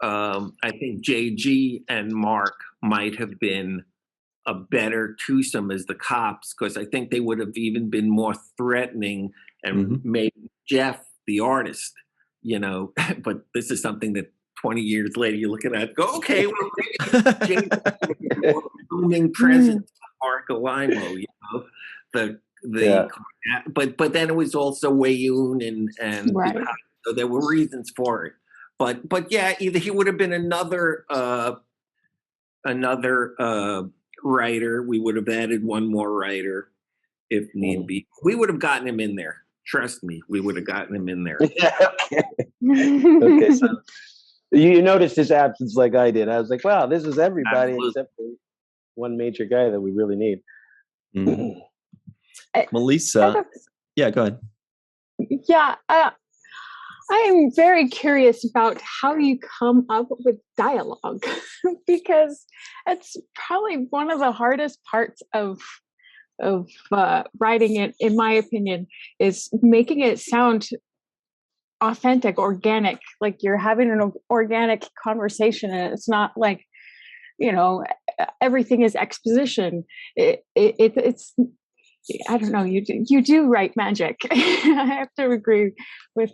I think JG and Mark might have been a better twosome as the cops, because I think they would have even been more threatening and made Jeff the artist, But this is something that 20 years later you're looking at, go, okay, well, maybe James booming presence of Mark Alimo, but then it was also Wayun and right. so there were reasons for it. but yeah, either he would have been another writer. We would have added one more writer if need be. We would have gotten him in there. Trust me, we would have gotten him in there. Okay, so you noticed his absence like I did. I was like, wow, this is everybody except for one major guy that we really need. Malissa, yeah, go ahead. Yeah, I am very curious about how you come up with dialogue because it's probably one of the hardest parts of writing it, in my opinion, is making it sound authentic, organic, like you're having an organic conversation, and it's not like, everything is exposition. It's I don't know. You do write magic. I have to agree with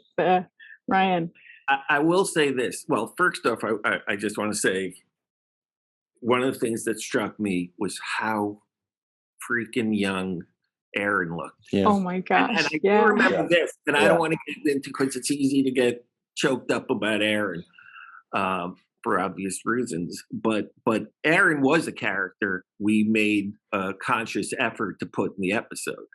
Ryan. I will say this. Well, first off, I just want to say one of the things that struck me was how freaking young Aron looked. Yeah. Oh my gosh. And I do remember this, and I don't want to get into, because it's easy to get choked up about Aron for obvious reasons. But Aron was a character we made a conscious effort to put in the episode.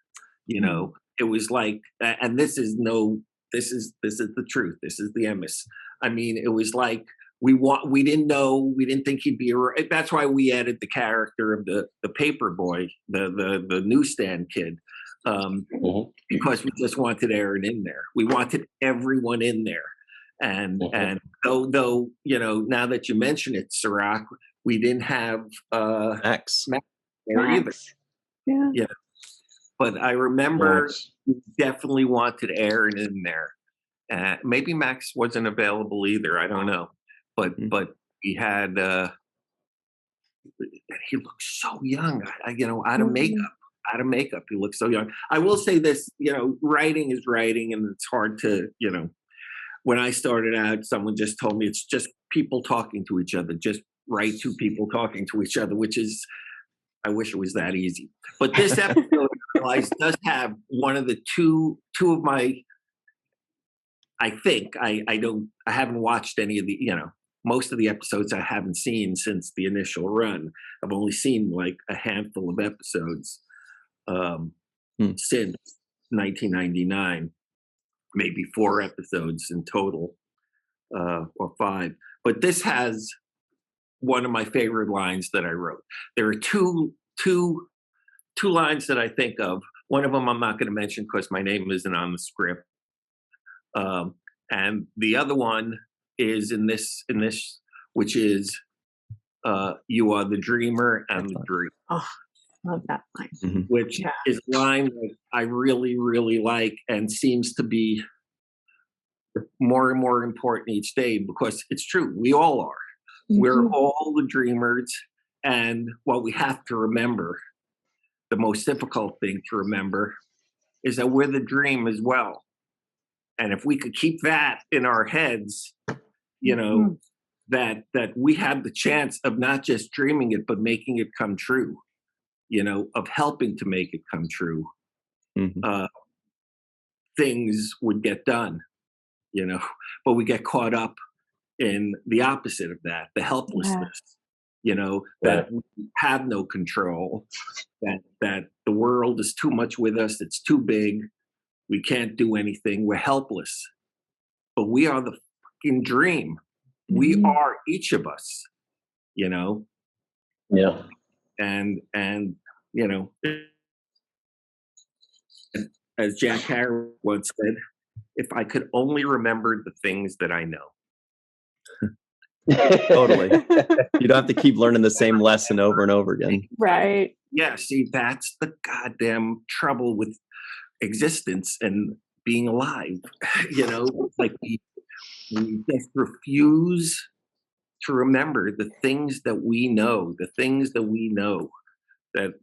It was like, and this is the truth. This is the emis. I mean, it was like we didn't think he'd be. That's why we added the character of the paper boy, the newsstand kid, because we just wanted Aron in there. We wanted everyone in there, and though now that you mention it, Cirroc, we didn't have Max there either. Yeah. But I remember we definitely wanted Aron in there. Maybe Max wasn't available either. I don't know. But he had he looked so young. Out of makeup, he looked so young. I will say this, writing is writing, and it's hard to, when I started out, someone just told me it's just people talking to each other. Just write two people talking to each other, which is, I wish it was that easy. But this episode does have one of the two of my, I think, I haven't watched any of the, most of the episodes I haven't seen since the initial run. I've only seen like a handful of episodes since 1999, maybe 4 episodes in total, or 5. But this has one of my favorite lines that I wrote. There are two lines that I think of. One of them I'm not going to mention because my name isn't on the script. And the other one is in this, which is, you are the dreamer and the dream. Oh, love that line. Which is a line that I really, really like, and seems to be more and more important each day, because it's true. We all are. We're all the dreamers. And what we have to remember, the most difficult thing to remember, is that we're the dream as well. And if we could keep that in our heads, that we have the chance of not just dreaming it, but making it come true, of helping to make it come true, things would get done, but we get caught up in the opposite of that, the helplessness, that we have no control, that the world is too much with us, it's too big, we can't do anything, we're helpless. But we are the fucking dream. We are each of us, Yeah. And as Jack Harrow once said, if I could only remember the things that I know. Totally. You don't have to keep learning the same lesson over and over again. Right. Yeah, see, that's the goddamn trouble with existence and being alive. Like we just refuse to remember the things that we know, that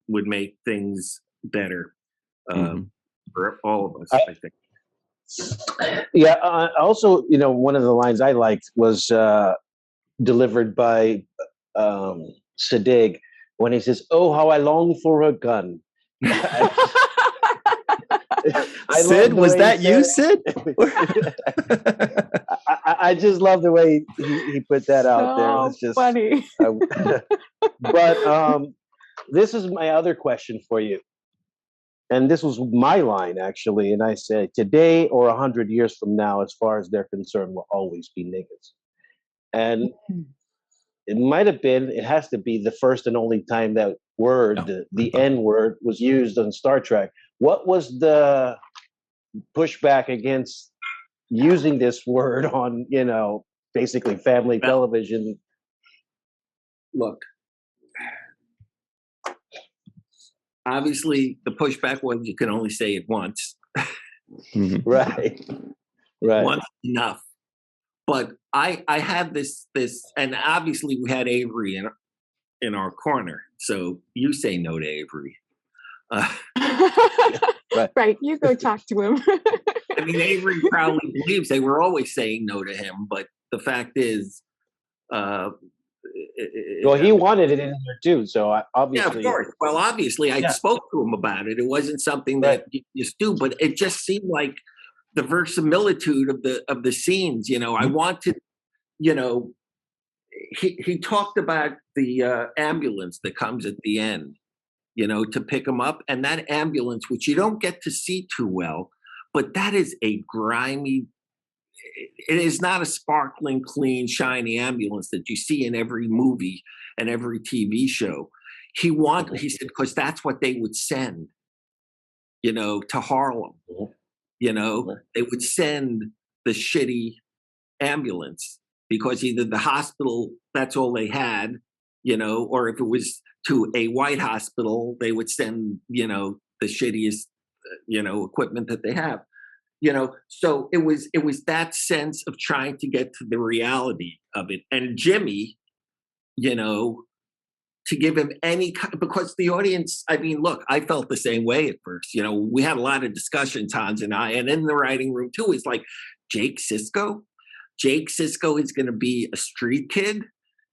would make things better for all of us, I think. Yeah. Also, one of the lines I liked was delivered by Sadig when he says, "Oh, how I long for a gun." Sid, was that you, Sid? I just love the way he put that out there. It was just funny. But this is my other question for you. And this was my line, actually. And I said, today or 100 years from now, as far as they're concerned, will always be niggas. And it might have been, it has to be the first and only time that word, the N word, was used on Star Trek. What was the pushback against using this word on, basically family television? Look, obviously the pushback was you can only say it once. Right. Once enough. But I had this, and obviously we had Avery in our corner. So you say no to Avery. Right. You go talk to him. I mean, Avery probably believes they were always saying no to him, but the fact is, well, he wanted it in there too, so obviously. Yeah, of course. Well, obviously, I spoke to him about it. It wasn't something that you just do, but it just seemed like the verisimilitude of the scenes. I wanted, he talked about the ambulance that comes at the end, to pick him up, and that ambulance, which you don't get to see too well, but that is a grimy. It is not a sparkling, clean, shiny ambulance that you see in every movie and every TV show. He said, because that's what they would send, to Harlem. They would send the shitty ambulance because either the hospital, that's all they had, or if it was to a white hospital, they would send, the shittiest, equipment that they have. So it was that sense of trying to get to the reality of it. And Jimmy, to give him because the audience, I mean, look, I felt the same way at first. We had a lot of discussions, Hans and I, and in the writing room too, it's like, Jake Sisko is going to be a street kid.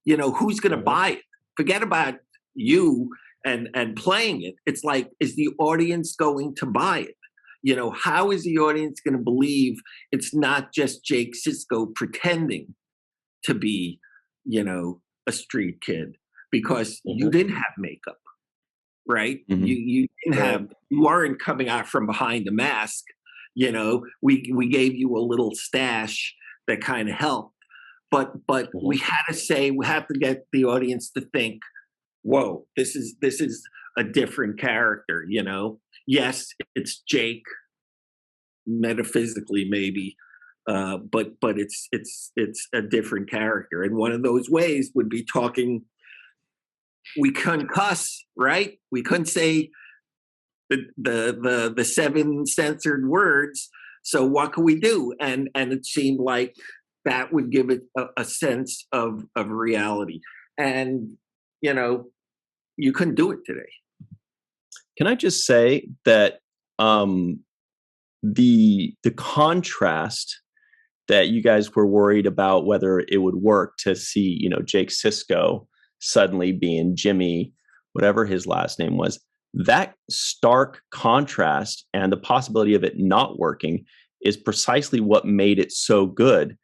Who's going to buy it? Forget about you and playing it. It's like, is the audience going to buy it? How is the audience going to believe it's not just Jake Sisko pretending to be, a street kid because you didn't have makeup, right? You didn't have, you weren't coming out from behind a mask. We gave you a little stash that kind of helped, but we had to get the audience to think, whoa, this is a different character, Yes, it's Jake, metaphysically maybe, but it's a different character. And one of those ways would be talking. We couldn't cuss, right? We couldn't say the 7 censored words. So what could we do? And it seemed like that would give it a sense of reality. And you couldn't do it today. Can I just say that the contrast that you guys were worried about whether it would work to see, Jake Sisko suddenly being Jimmy, whatever his last name was, that stark contrast and the possibility of it not working is precisely what made it so good.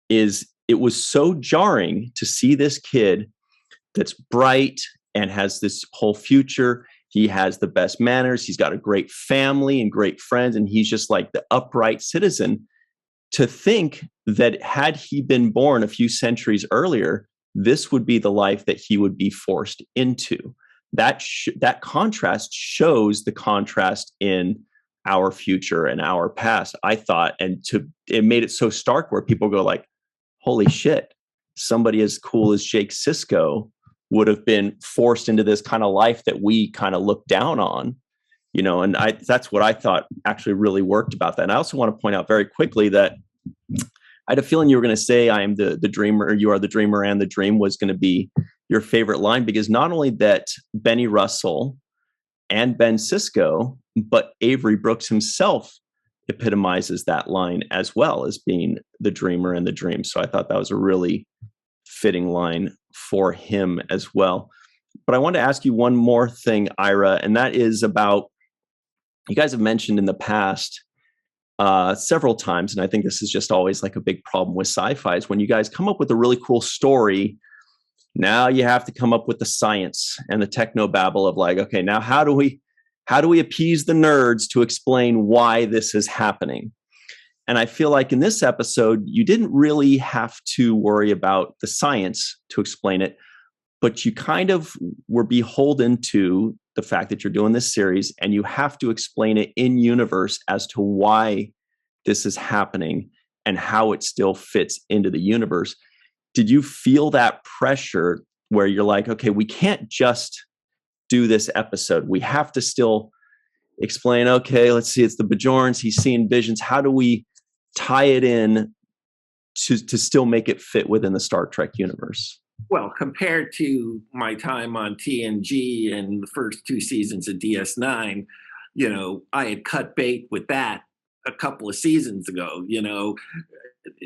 Is it was so jarring to see this kid that's bright and has this whole future. He has the best manners. He's got a great family and great friends. And he's just like the upright citizen. To think that had he been born a few centuries earlier, this would be the life that he would be forced into. That contrast shows the contrast in our future and our past, I thought. And it made it so stark where people go like, holy shit, somebody as cool as Jake Sisko would have been forced into this kind of life that we kind of look down on, and that's what I thought actually really worked about that. And I also want to point out very quickly that I had a feeling you were going to say, I am the dreamer, or you are the dreamer, and the dream was going to be your favorite line, because not only that Benny Russell and Ben Sisko, but Avery Brooks himself epitomizes that line as well as being the dreamer and the dream. So I thought that was a really fitting line for him as well. But I want to ask you one more thing, Ira, and that is about, you guys have mentioned in the past several times, and I think this is just always like a big problem with sci-fi, is when you guys come up with a really cool story, now you have to come up with the science and the technobabble of like, okay, now how do we appease the nerds to explain why this is happening? And I feel like in this episode, you didn't really have to worry about the science to explain it, but you kind of were beholden to the fact that you're doing this series and you have to explain it in universe as to why this is happening and how it still fits into the universe. Did you feel that pressure where you're like, okay, we can't just do this episode. We have to still explain, okay, let's see, it's the Bajorans, he's seeing visions. How do we tie it in to still make it fit within the Star Trek universe? Well, compared to my time on TNG and the first 2 seasons of DS9, I had cut bait with that a couple of seasons ago.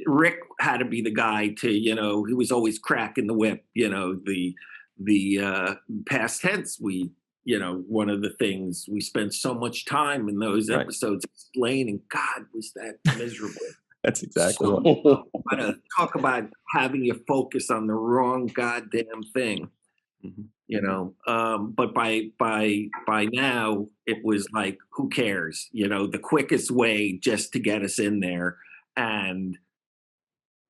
Rick had to be the guy to, he was always cracking the whip, the past tense. One of the things we spent so much time in those episodes explaining, God, was that miserable. That's exactly what. Talk about having you focus on the wrong goddamn thing, But by now it was like, who cares? The quickest way just to get us in there, and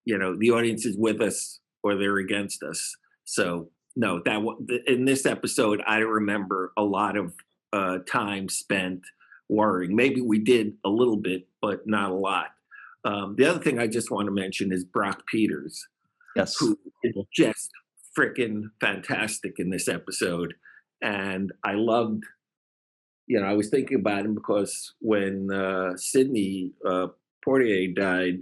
the audience is with us or they're against us. So no, in this episode, I remember a lot of time spent worrying. Maybe we did a little bit, but not a lot. The other thing I just want to mention is Brock Peters, who is just freaking fantastic in this episode. And I loved, I was thinking about him because when Sidney Poitier died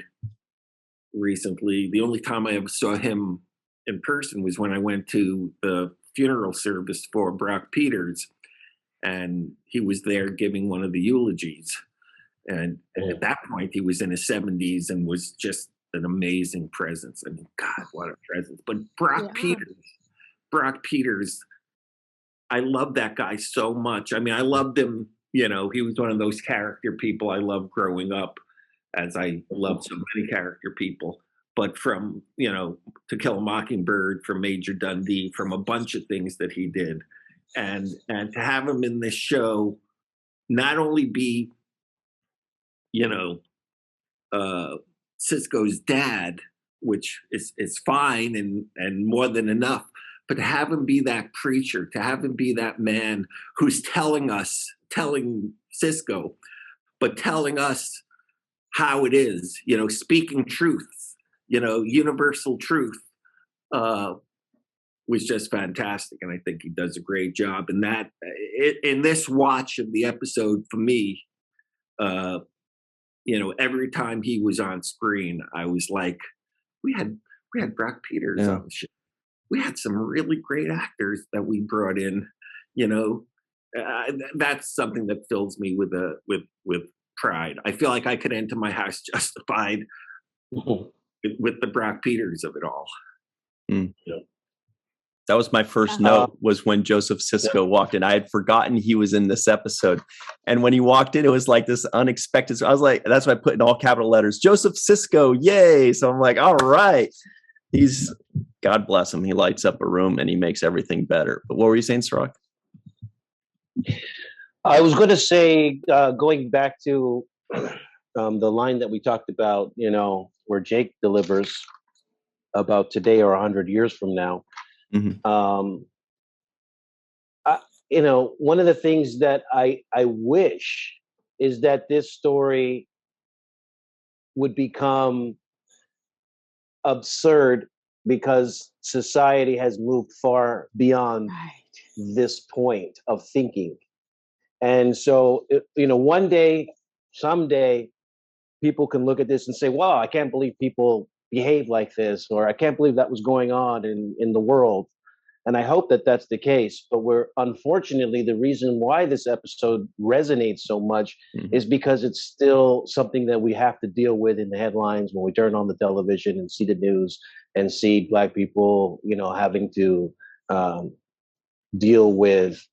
recently, the only time I ever saw him in person was when I went to the funeral service for Brock Peters, and he was there giving one of the eulogies. And at that point, he was in his 70s and was just an amazing presence. I mean, God, what a presence. But Brock Peters, I love that guy so much. I mean, I loved him, he was one of those character people I loved growing up, as I love so many character people. But from, To Kill a Mockingbird, from Major Dundee, from a bunch of things that he did. And to have him in this show, not only be, Sisko's dad, which is fine and more than enough, but to have him be that preacher, to have him be that man who's telling Sisko, but telling us how it is, speaking truth, universal truth, was just fantastic. And I think he does a great job. And that in this watch of the episode for me, every time he was on screen, I was like, we had Brock Peters on the show. We had some really great actors that we brought in. That's something that fills me with pride. I feel like I could enter my house justified with the Brock Peters of it all. That was my first note, was when Joseph Sisko walked in. I had forgotten he was in this episode. And when he walked in, it was like this unexpected. So I was like, that's why I put in all capital letters, Joseph Sisko, yay. So I'm like, all right. God bless him. He lights up a room and he makes everything better. But what were you saying, Cirroc? I was going to say, going back to the line that we talked about, where Jake delivers about today or 100 years from now. Mm-hmm. One of the things that I wish is that this story would become absurd because society has moved far beyond this point of thinking. And so, one day, someday, people can look at this and say, wow, I can't believe people behave like this, or I can't believe that was going on in the world. And I hope that that's the case. But unfortunately, the reason why this episode resonates so much is because it's still something that we have to deal with in the headlines when we turn on the television and see the news and see Black people, having to deal with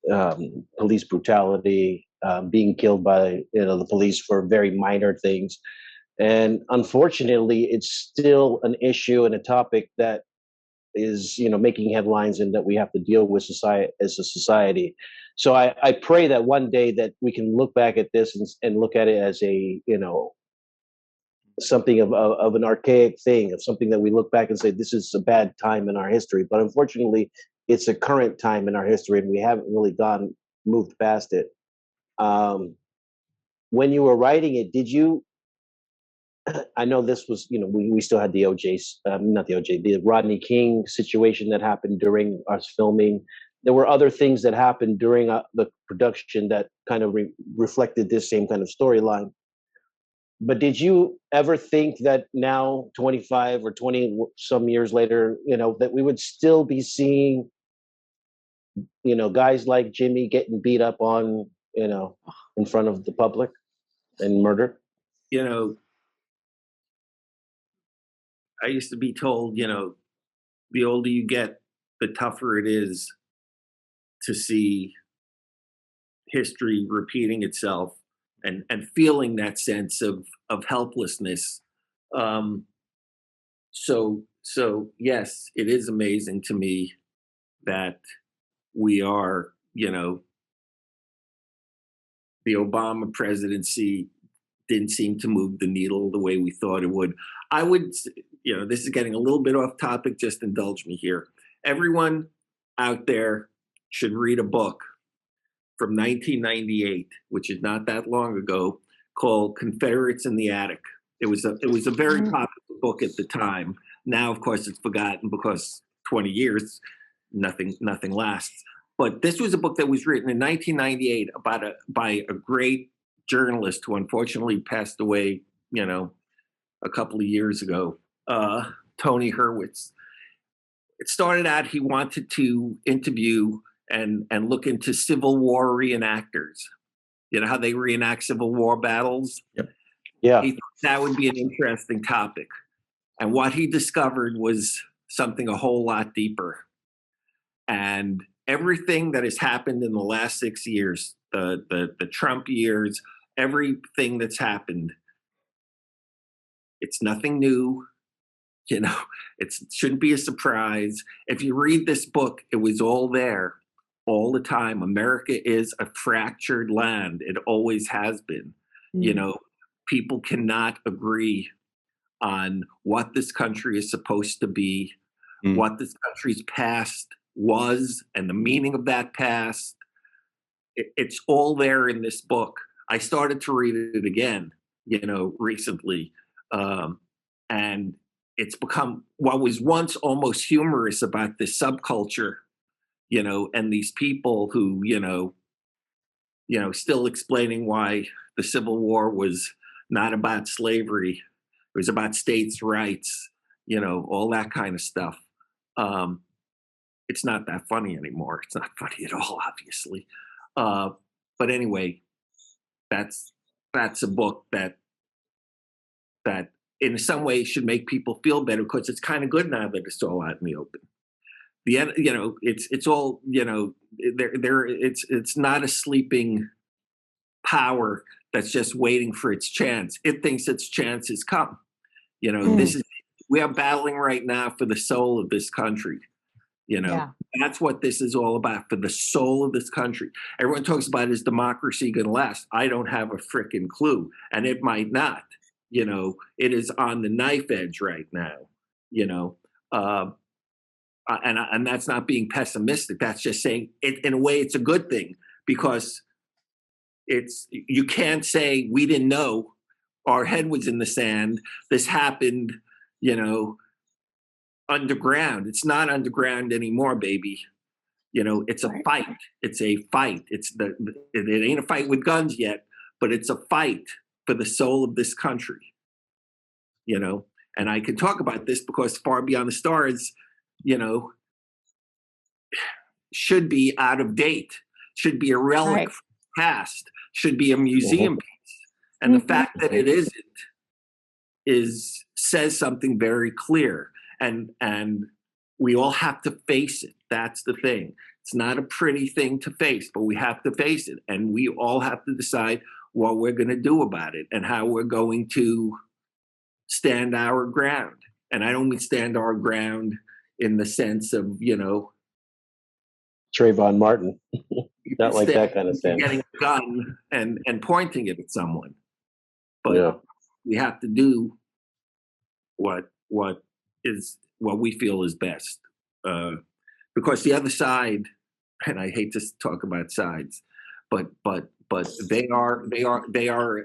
police brutality, being killed by the police for very minor things. And unfortunately, it's still an issue and a topic that is making headlines and that we have to deal with as a society. So I pray that one day that we can look back at this and look at it as a something of an archaic thing, of something that we look back and say this is a bad time in our history. But unfortunately, it's a current time in our history, and we haven't really moved past it. When you were writing it, did you? I know this was, we still had the the Rodney King situation that happened during us filming. There were other things that happened during the production that kind of reflected this same kind of storyline. But did you ever think that now, 25 or 20 some years later, that we would still be seeing, guys like Jimmy getting beat up on, in front of the public and murdered? I used to be told, the older you get, the tougher it is to see history repeating itself and feeling that sense of helplessness. So yes, it is amazing to me that we are, the Obama presidency didn't seem to move the needle the way we thought it would. I would, this is getting a little bit off topic, just indulge me here. Everyone out there should read a book from 1998, which is not that long ago, called Confederates in the Attic. It was a very popular book at the time. Now, of course, it's forgotten because 20 years, nothing lasts. But this was a book that was written in 1998 by a great journalist who unfortunately passed away, a couple of years ago, Tony Hurwitz. It started out, he wanted to interview and look into Civil War reenactors. You know how they reenact Civil War battles? Yep. Yeah. He thought that would be an interesting topic. And what he discovered was something a whole lot deeper. And everything that has happened in the last 6 years, the Trump years, everything that's happened, it's nothing new. It shouldn't be a surprise. If you read this book, it was all there all the time. America is a fractured land. It always has been. People cannot agree on what this country is supposed to be, what this country's past was, and the meaning of that past. It's all there in this book. I started to read it again, recently. And it's become what was once almost humorous about this subculture, and these people who, still explaining why the Civil War was not about slavery. It was about states' rights, all that kind of stuff. It's not that funny anymore. It's not funny at all, obviously. But anyway, that's a book that in some ways should make people feel better, because it's kind of good now that it's all out in the open. It's all, it's not a sleeping power that's just waiting for its chance. It thinks its chance has come. We are battling right now for the soul of this country. That's what this is all about, for the soul of this country. Everyone talks about, is democracy going to last? I don't have a frickin' clue, and it might not. It is on the knife edge right now. And that's not being pessimistic. That's just saying it in a way. It's a good thing, because you can't say we didn't know, our head was in the sand. This happened, underground. It's not underground anymore, baby. It's a fight. It's a fight. It ain't a fight with guns yet, but it's a fight for the soul of this country. And I can talk about this because Far Beyond the Stars, should be out of date, should be a relic from the past, should be a museum piece. And the fact that it isn't says something very clear. And we all have to face it. That's the thing. It's not a pretty thing to face, but we have to face it. And we all have to decide what we're going to do about it and how we're going to stand our ground. And I don't mean stand our ground in the sense of, Trayvon Martin. Not like that kind of stand. Getting a gun and pointing it at someone. But we have to do what we feel is best. Because the other side, and I hate to talk about sides, but they are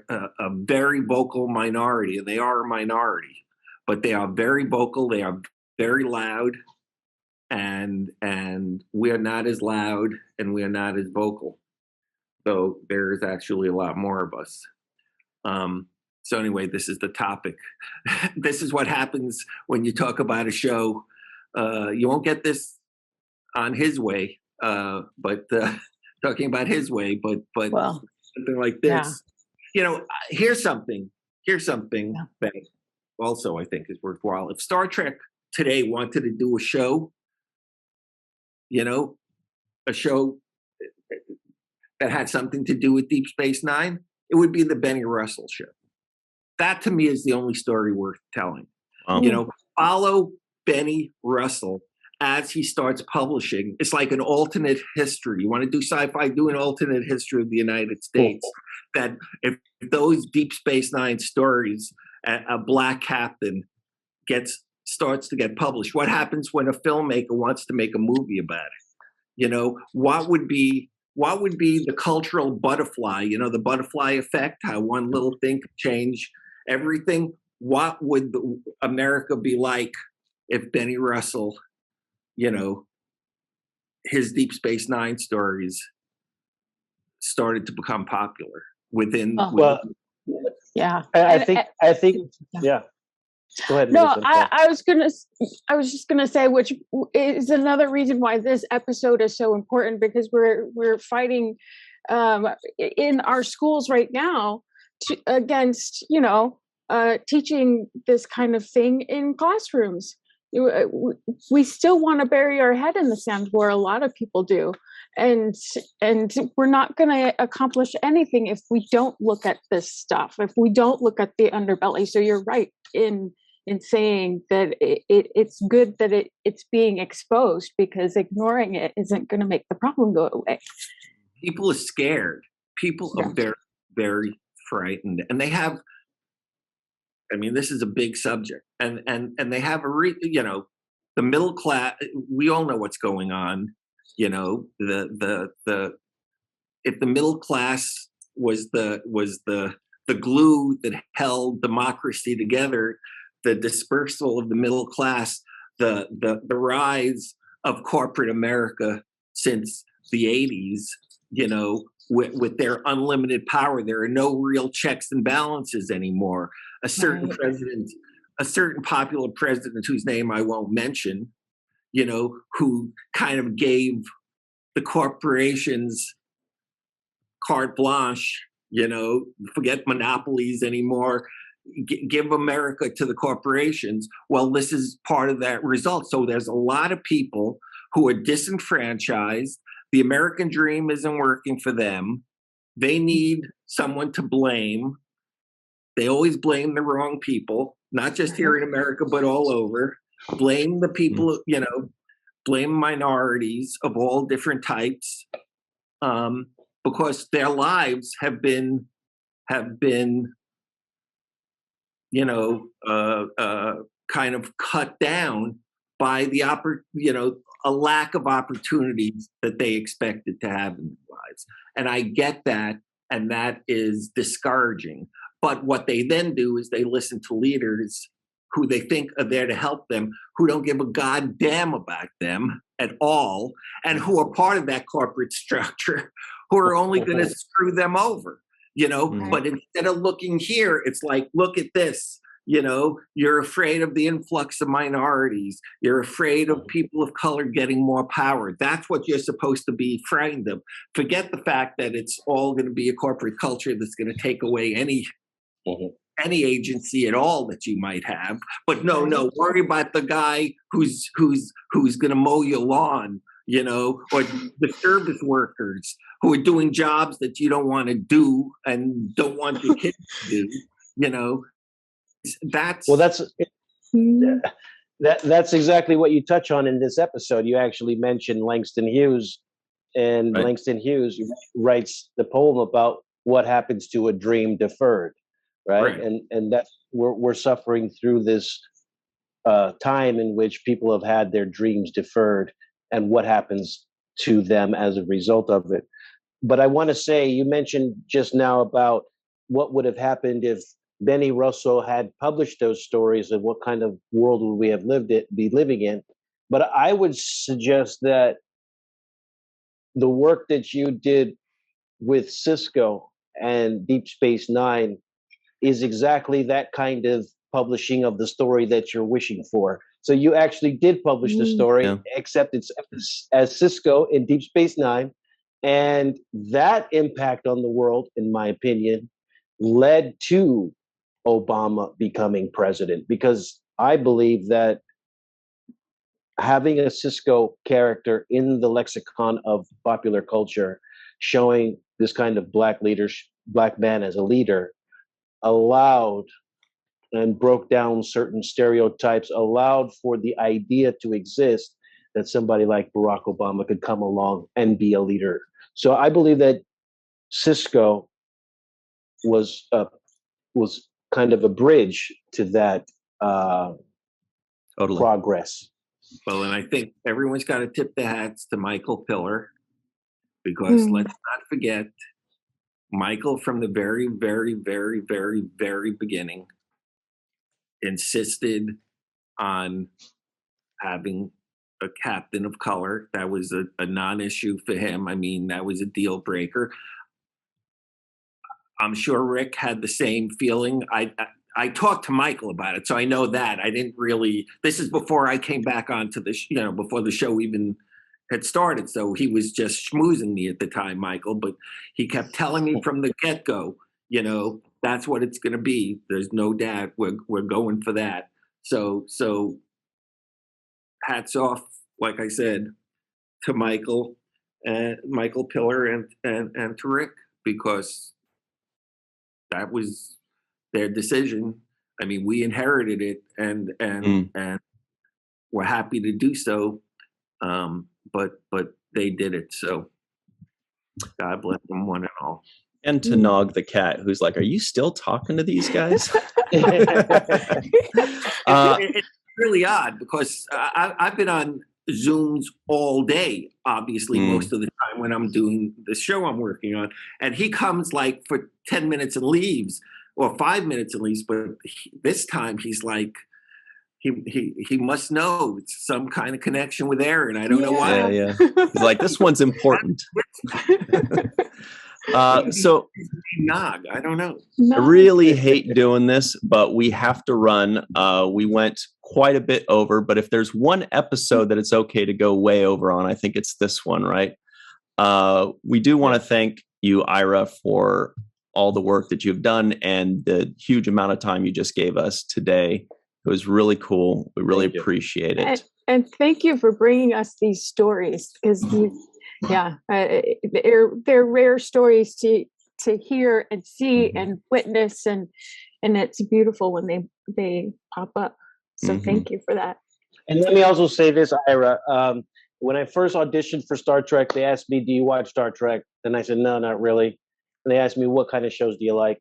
a very vocal minority, and they are a minority, but they are very vocal. They are very loud, and we are not as loud, and we are not as vocal. Though there is actually a lot more of us. So anyway, this is the topic. This is what happens when you talk about a show. You won't get this on His Way, but talking about His Way, but something like this. Here's something that also I think is worthwhile. If Star Trek today wanted to do a show, a show that had something to do with Deep Space Nine, it would be the Benny Russell show. That to me is the only story worth telling. Follow Benny Russell as he starts publishing. It's like an alternate history. You want to do sci-fi, do an alternate history of the United States. That if those Deep Space Nine stories, a black captain starts to get published, what happens when a filmmaker wants to make a movie about it? What would be the cultural butterfly, the butterfly effect, how one little thing could change everything? What would America be like if Benny Russell, his Deep Space Nine stories started to become popular within? Yeah. I think. Go ahead. No, I was just gonna say, which is another reason why this episode is so important, because we're fighting in our schools right now against teaching this kind of thing in classrooms. We still want to bury our head in the sand, where a lot of people do, and we're not going to accomplish anything if we don't look at this stuff, if we don't look at the underbelly. So you're right in saying that it's good that it's being exposed, because ignoring it isn't going to make the problem go away. People are scared. People are very, very frightened, and they have. This is a big subject, and they have the middle class. We all know what's going on. If the middle class was the glue that held democracy together, the dispersal of the middle class, the rise of corporate America since the 80s, with their unlimited power, there are no real checks and balances anymore. A certain president, a certain popular president whose name I won't mention, who kind of gave the corporations carte blanche, forget monopolies anymore, give America to the corporations. Well, this is part of that result. So there's a lot of people who are disenfranchised. The American dream isn't working for them. They need someone to blame. They always blame the wrong people, not just here in America, but all over. Blame the people, blame minorities of all different types, because their lives have been, kind of cut down by the a lack of opportunities that they expected to have in their lives. And I get that, and that is discouraging. But what they then do is they listen to leaders who they think are there to help them, who don't give a goddamn about them at all, and who are part of that corporate structure, who are only going to screw them over, But instead of looking here, it's like, look at this. You're afraid of the influx of minorities. You're afraid of people of color getting more power. That's what you're supposed to be frightened of. Forget the fact that it's all going to be a corporate culture that's going to take away any agency at all that you might have. But no, worry about the guy who's going to mow your lawn, or the service workers who are doing jobs that you don't want to do and don't want your kids to do, that's that's exactly what you touch on in this episode. You actually mentioned Langston Hughes, and right. Langston Hughes writes the poem about what happens to a dream deferred, right? And that we're suffering through this time in which people have had their dreams deferred, and what happens to them as a result of it. But I want to say, you mentioned just now about what would have happened if Benny Russell had published those stories, and what kind of world would we have be living in. But I would suggest that the work that you did with Sisko and Deep Space Nine is exactly that kind of publishing of the story that you're wishing for. So you actually did publish the story, except it's as Sisko in Deep Space Nine. And that impact on the world, in my opinion, led to Obama becoming president, because I believe that having a Sisko character in the lexicon of popular culture, showing this kind of black man as a leader, allowed and broke down certain stereotypes, allowed for the idea to exist that somebody like Barack Obama could come along and be a leader. So I believe that Sisko was kind of a bridge to that progress. Well, and I think everyone's got to tip their hats to Michael Pillar, because let's not forget, Michael from the very, very, very, very, very beginning insisted on having a captain of color. That was a non-issue for him. I mean, that was a deal breaker. I'm sure Rick had the same feeling. I talked to Michael about it, so I know that. I didn't really, this is before I came back onto the, before the show even had started. So he was just schmoozing me at the time, Michael, but he kept telling me from the get-go, that's what it's going to be. There's no doubt we're going for that. So hats off, like I said, to Michael Pillar and to Rick, because that was their decision. I mean, we inherited it, and we're happy to do so. But they did it. So God bless them, one and all. And to Nog the cat, who's like, "Are you still talking to these guys?" It's really odd, because I've been on Zooms all day, obviously, most of the time when I'm doing the show I'm working on. And he comes like for 10 minutes and leaves, or 5 minutes and leaves. But this time he's like, he must know it's some kind of connection with Aron. I don't know why. Yeah. He's like, this one's important. So Nog, I don't know. I really hate doing this, but we have to run. We went quite a bit over, but if there's one episode that it's okay to go way over on, I think it's this one, right? We do want to thank you, Ira, for all the work that you've done and the huge amount of time you just gave us today. It was really cool. We really appreciate it. And thank you for bringing us these stories, because they're rare stories to hear and see and witness, and it's beautiful when they pop up. So thank you for that. And let me also say this, Ira. When I first auditioned for Star Trek, they asked me, "Do you watch Star Trek?" And I said, "No, not really." And they asked me, "What kind of shows do you like?"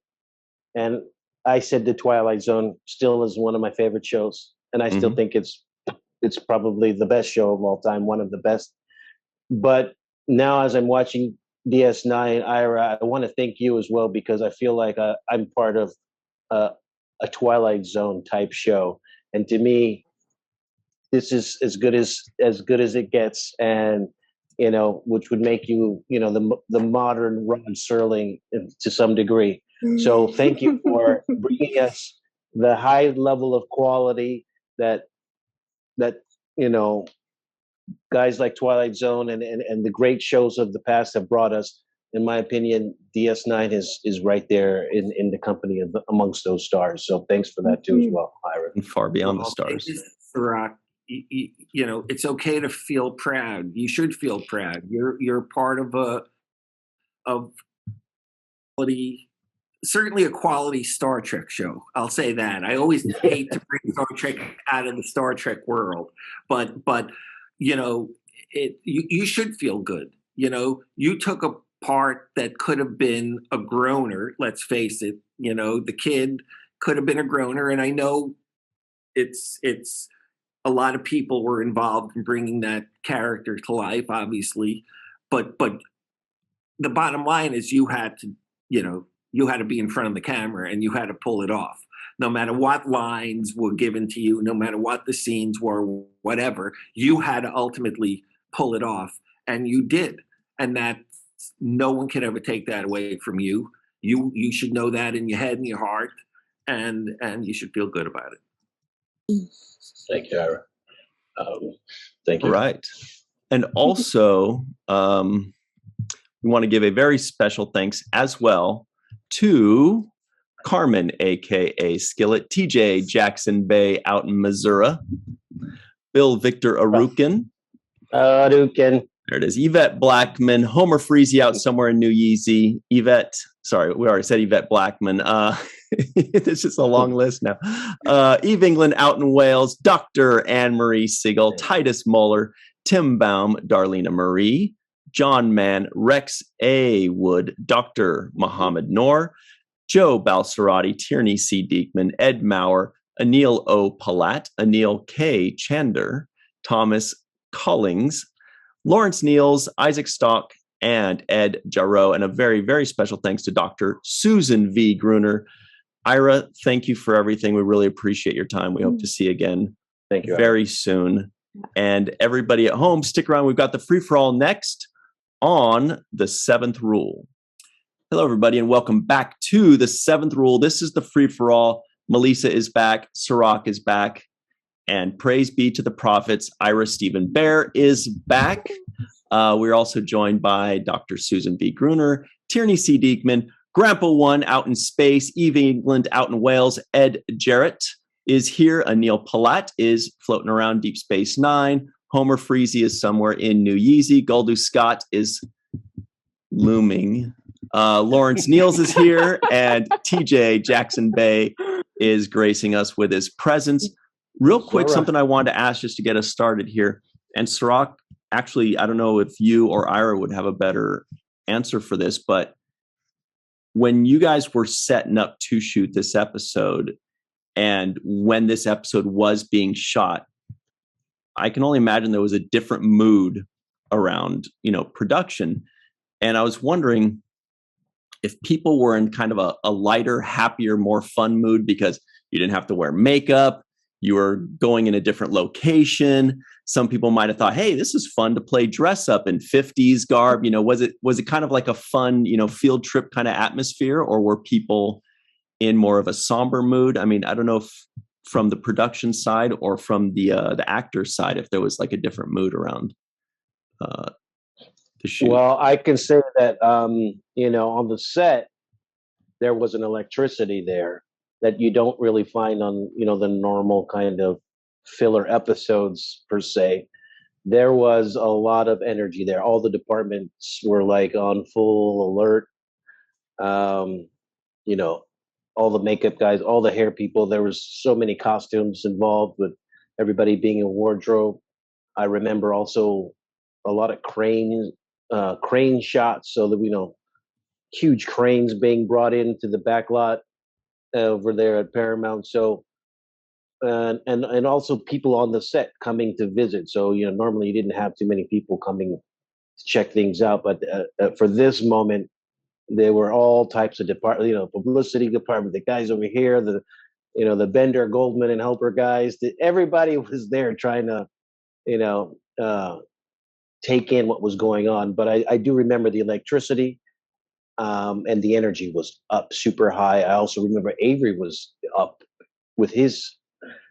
And I said The Twilight Zone still is one of my favorite shows, and I still think it's probably the best show of all time, one of the best. But now, as I'm watching DS9, Ira, I want to thank you as well, because I feel like I'm part of a Twilight Zone type show, and to me, this is as good as it gets, and which would make you the modern Ron Serling to some degree. So thank you for bringing us the high level of quality that guys like Twilight Zone and the great shows of the past have brought us. In my opinion, DS9 is right there in the company of amongst those stars. So thanks for that too as well, Ira. And far beyond the stars. Cirroc, you know, it's okay to feel proud. You should feel proud. You're part of quality, certainly a quality Star Trek show. I'll say that. I always hate to bring Star Trek out of the Star Trek world, but you know, you should feel good. You know, you took a part that could have been a groaner. Let's face it. You know, the kid could have been a groaner, and I know it's a lot of people were involved in bringing that character to life, obviously, but the bottom line is you had to, you know, you had to be in front of the camera and you had to pull it off. No matter what lines were given to you, no matter what the scenes were, whatever, you had to ultimately pull it off, and you did. And that no one can ever take that away from you. You should know that in your head and your heart, and you should feel good about it. Thank you, Ira. Thank you. Right. And also, we want to give a very special thanks as well to Carmen, aka Skillet, TJ Jackson-Bey out in Missouri, Bill Victor Arucan. Arucan. There it is. Yvette Blackmon, Homer Freezy out somewhere in New Yeezy. Yvette, sorry, we already said Yvette Blackmon. This is a long list now. Eve England out in Wales, Dr. Anne-Marie Segal, Titus Mohler, Tim Baum, Darlena Marie, John Mann, Rex A. Wood, Dr. Muhammad Noor, Joe Balsarati, Tierney C. Diekman, Ed Maurer, Anil O. Palat, Anil K. Chander, Thomas Collings, Lawrence Niels, Isaac Stock, and Ed Jarreau. And a very, very special thanks to Dr. Susan V. Gruner. Ira, thank you for everything. We really appreciate your time. We hope to see you again Thank you, very soon. And everybody at home, stick around. We've got the free-for-all next on the Seventh Rule. Hello, everybody, and welcome back to the Seventh Rule. This is the free-for-all. Melissa is back. Cirroc is back. And praise be to the prophets. Ira Stephen Bear is back. We're also joined by Dr. Susan V. Gruner, Tierney C. Diekman, Grandpa One out in space, Eve England out in Wales, Ed Jarrett is here. Anil Palat is floating around Deep Space Nine. Homer Freezy is somewhere in New Yeezy. Goldu Scott is looming. Lawrence Niels is here, and TJ Jackson-Bey is gracing us with his presence. Real quick, something I wanted to ask just to get us started here. And Cirroc, actually, I don't know if you or Ira would have a better answer for this, but when you guys were setting up to shoot this episode, and when this episode was being shot, I can only imagine there was a different mood around, you know, production. And I was wondering if people were in kind of a lighter, happier, more fun mood because you didn't have to wear makeup, you were going in a different location. Some people might have thought, hey, this is fun to play dress up in 50s garb. You know, was it kind of like a fun, you know, field trip kind of atmosphere, or were people in more of a somber mood? I mean, I don't know if from the production side or from the actor side, if there was like a different mood around the shoot. Well, I can say that, you know, on the set, there was an electricity there that you don't really find on, you know, the normal kind of filler episodes per se. There was a lot of energy there. All the departments were like on full alert. You know, all the makeup guys, all the hair people. There was so many costumes involved with everybody being in wardrobe. I remember also a lot of crane shots, so that, you know, huge cranes being brought into the back lot over there at Paramount. So, and also people on the set coming to visit. So, you know, normally you didn't have too many people coming to check things out, but for this moment, there were all types of department, you know, publicity department, the guys over here, the, you know, the Bender, Goldman, and Helper guys. Everybody was there trying to, you know, take in what was going on. But I do remember the electricity. And the energy was up super high. I also remember Avery was up with his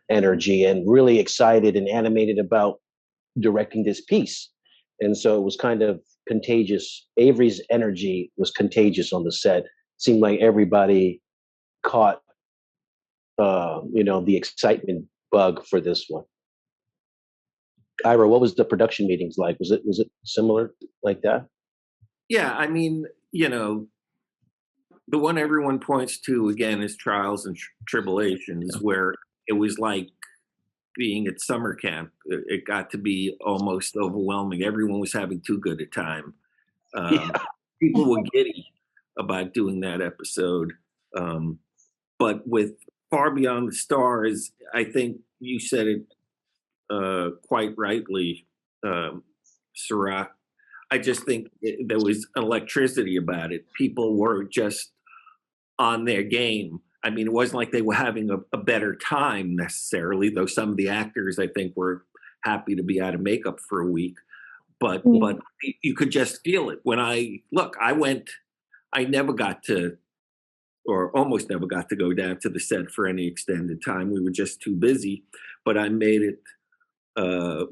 energy and really excited and animated about directing this piece. And so it was kind of contagious. Avery's energy was contagious on the set. Seemed like everybody caught, you know, the excitement bug for this one. Ira, what was the production meetings like? Was it similar like that? Yeah, I mean, the one everyone points to again is Trials and Tribulations, where it was like being at summer camp. It got to be almost overwhelming. Everyone was having too good a time. People were giddy about doing that episode. But with Far Beyond the Stars, I think you said it quite rightly, Cirroc. I just think there was electricity about it. People were just on their game. I mean, it wasn't like they were having a better time necessarily, though some of the actors, I think, were happy to be out of makeup for a week. But you could just feel it. When I never got to, or almost never got to go down to the set for any extended time. We were just too busy. But I made it, a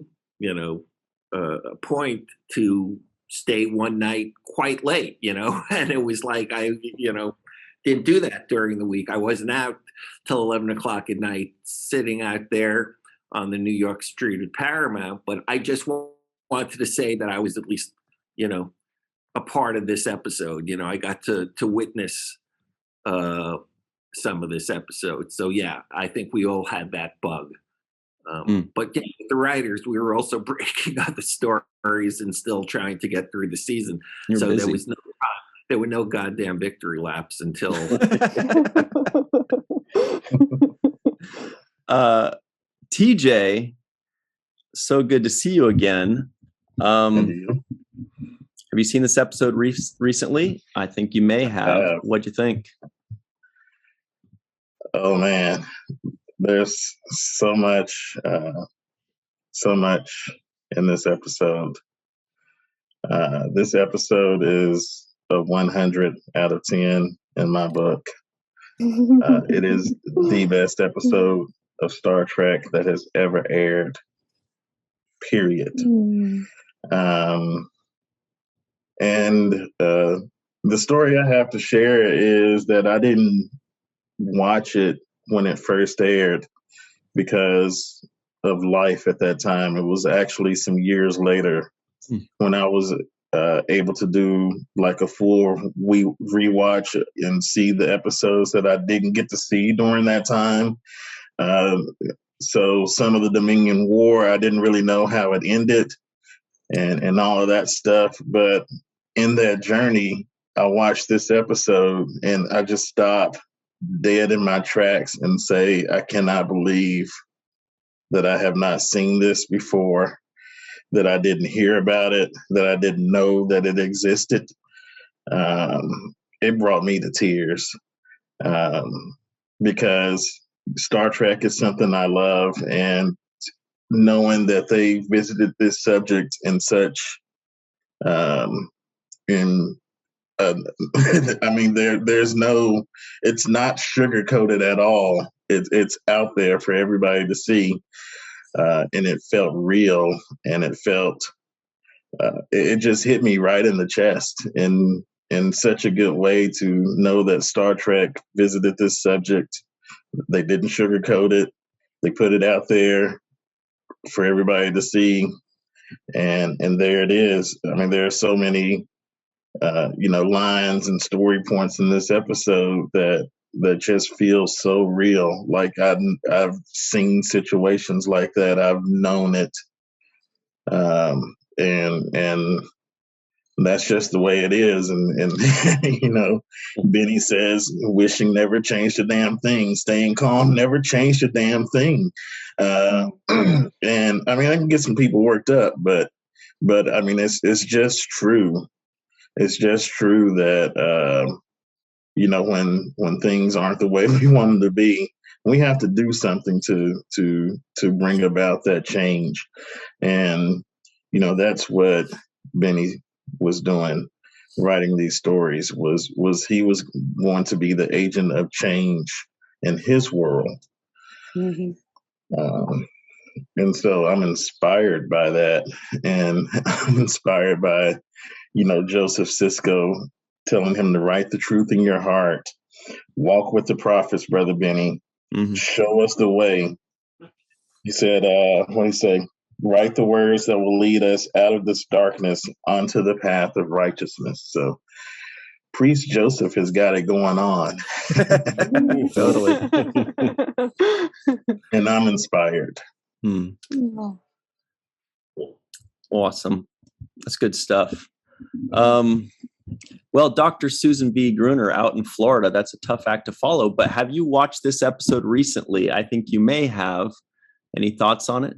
point to stay one night quite late, and it was like I didn't do that during the week. I wasn't out till 11 o'clock at night sitting out there on the New York street at Paramount, but I just wanted to say that I was at least, a part of this episode. I got to witness some of this episode. So yeah, I think we all had that bug. But yeah, with the writers, we were also breaking out the stories and still trying to get through the season. You're so busy. There were no goddamn victory laps until. TJ, so good to see you again. Have you seen this episode recently? I think you may have. What'd you think? Oh man, there's so much in this episode. This episode is a 100 out of 10 in my book. It is the best episode of Star Trek that has ever aired, period. And the story I have to share is that I didn't watch it when it first aired because of life at that time. It was actually some years later when I was able to do like a full rewatch and see the episodes that I didn't get to see during that time. So some of the Dominion War, I didn't really know how it ended and all of that stuff. But in that journey, I watched this episode and I just stopped dead in my tracks and say, I cannot believe that I have not seen this before, that I didn't hear about it, that I didn't know that it existed. It brought me to tears because Star Trek is something I love, and knowing that they visited this subject in such, I mean, there's no, it's not sugar-coated at all. It's out there for everybody to see. And it felt real, and it felt, it just hit me right in the chest in such a good way to know that Star Trek visited this subject. They didn't sugarcoat it. They put it out there for everybody to see. And there it is. I mean, there are so many, lines and story points in this episode that just feel so real. Like I've seen situations like that. I've known it. And that's just the way it is. And Benny says, wishing never changed a damn thing. Staying calm never changed a damn thing. And I mean, I can get some people worked up, but I mean, it's just true. It's just true that, when things aren't the way we want them to be, we have to do something to bring about that change. And, that's what Benny was doing, writing these stories, was he was going to be the agent of change in his world. Mm-hmm. And so I'm inspired by that. And I'm inspired by, Joseph Sisko telling him to write the truth in your heart. Walk with the prophets, Brother Benny. Mm-hmm. Show us the way. He said, what did he say? Write the words that will lead us out of this darkness onto the path of righteousness. So Priest Joseph has got it going on. Totally. And I'm inspired. Awesome. That's good stuff. Well, Dr. Susan B. Gruner out in Florida, that's a tough act to follow, but have you watched this episode recently? I think you may have. Any thoughts on it?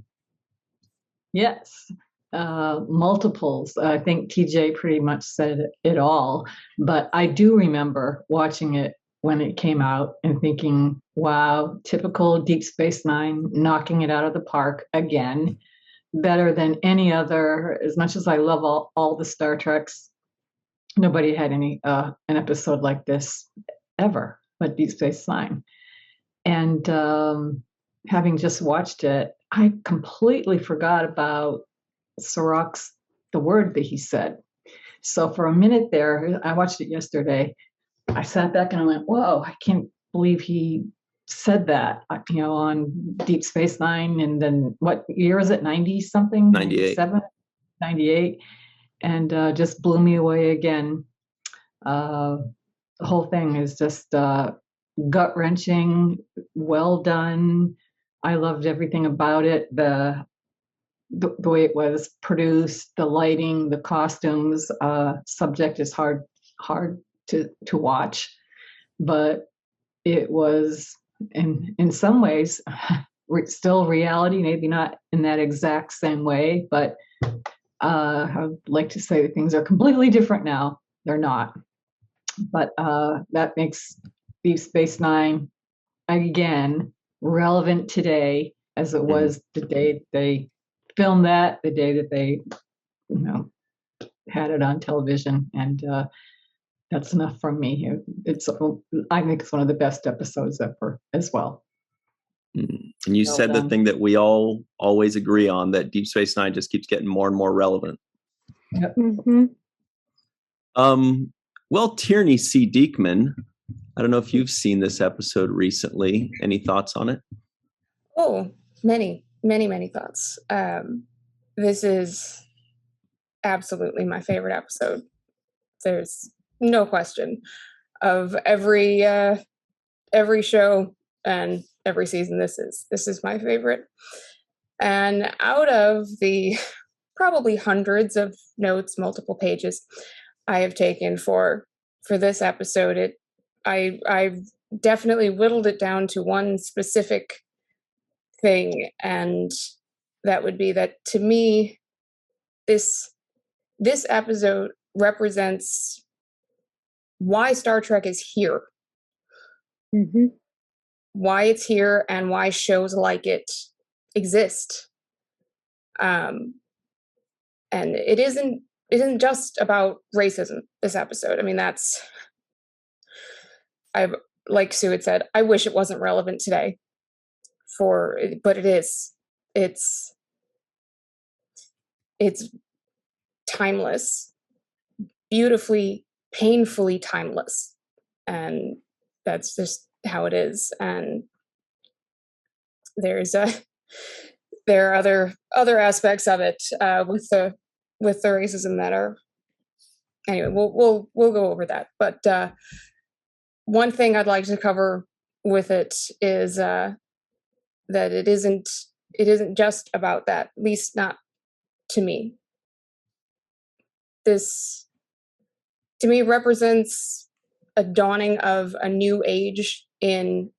Yes, multiples. I think TJ pretty much said it all, but I do remember watching it when it came out and thinking, wow, typical Deep Space Nine, knocking it out of the park again, better than any other. As much as I love all the Star Treks, nobody had an episode like this ever, but Deep Space Nine. And having just watched it, I completely forgot about Cirroc's, the word that he said. So for a minute there, I watched it yesterday, I sat back and I went, whoa, I can't believe he said that, on Deep Space Nine. And then what year is it? 90 something? 98. 98. And just blew me away again. The whole thing is just gut-wrenching, well done. I loved everything about it. The way it was produced, the lighting, the costumes. Subject is hard to watch, but it was in some ways still reality. Maybe not in that exact same way, but I would like to say that things are completely different now. They're not, but that makes Deep Space Nine again relevant today as it was the day they filmed that, the day that they had it on television. And that's enough from me. I think it's one of the best episodes ever as well. And you said the thing that we all always agree on, that Deep Space Nine just keeps getting more and more relevant. Yep. Well, Tierney C. Diekman, I don't know if you've seen this episode recently. Any thoughts on it? Oh, many thoughts. This is absolutely my favorite episode. There's no question. Of every show and every season, this is my favorite. And out of the probably hundreds of notes, multiple pages I have taken for this episode, I definitely whittled it down to one specific thing, and that would be that, to me, this episode represents why Star Trek is here, why it's here, and why shows like it exist. And it isn't just about racism, this episode. I mean, like Sue had said, I wish it wasn't relevant today, but it is. It's timeless, beautifully, painfully timeless, and that's just how it is. And there are other aspects of it with the racism that are, anyway, we'll go over that. But one thing I'd like to cover with it is that it isn't just about that, at least not to me. This, to me, represents a dawning of a new age in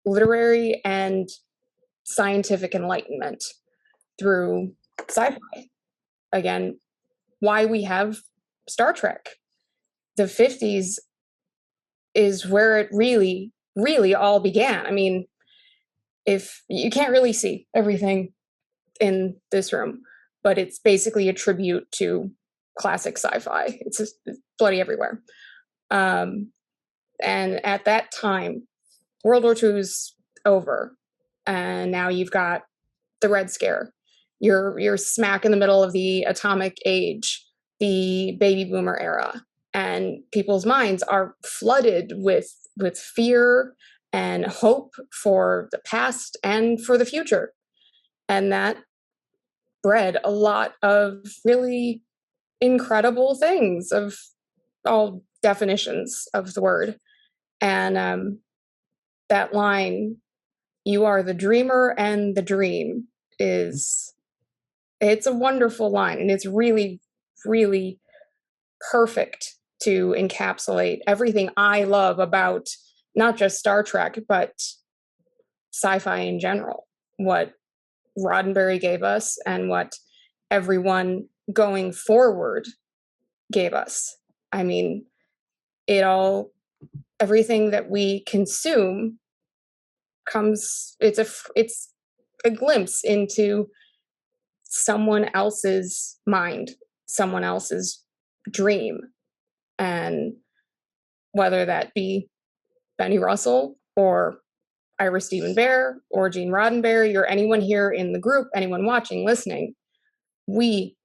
literary and scientific enlightenment through sci-fi. Again, why we have Star Trek. The 50s is where it really, really all began. I mean, if you can't really see everything in this room, but it's basically a tribute to classic sci-fi. It's just bloody everywhere. And at that time, World War II's over, and now you've got the Red Scare. You're smack in the middle of the atomic age, the baby boomer era, and people's minds are flooded with fear and hope for the past and for the future. And that bred a lot of really incredible things of all definitions of the word. And that line, "You are the dreamer and the dream," it's a wonderful line, and it's really, really perfect to encapsulate everything I love about not just Star Trek, but sci-fi in general. What Roddenberry gave us and what everyone going forward gave us. I mean, everything that we consume it's a glimpse into someone else's mind, someone else's dream. And whether that be Benny Russell or Ira Steven Behr or Gene Roddenberry or anyone here in the group, anyone watching, listening, we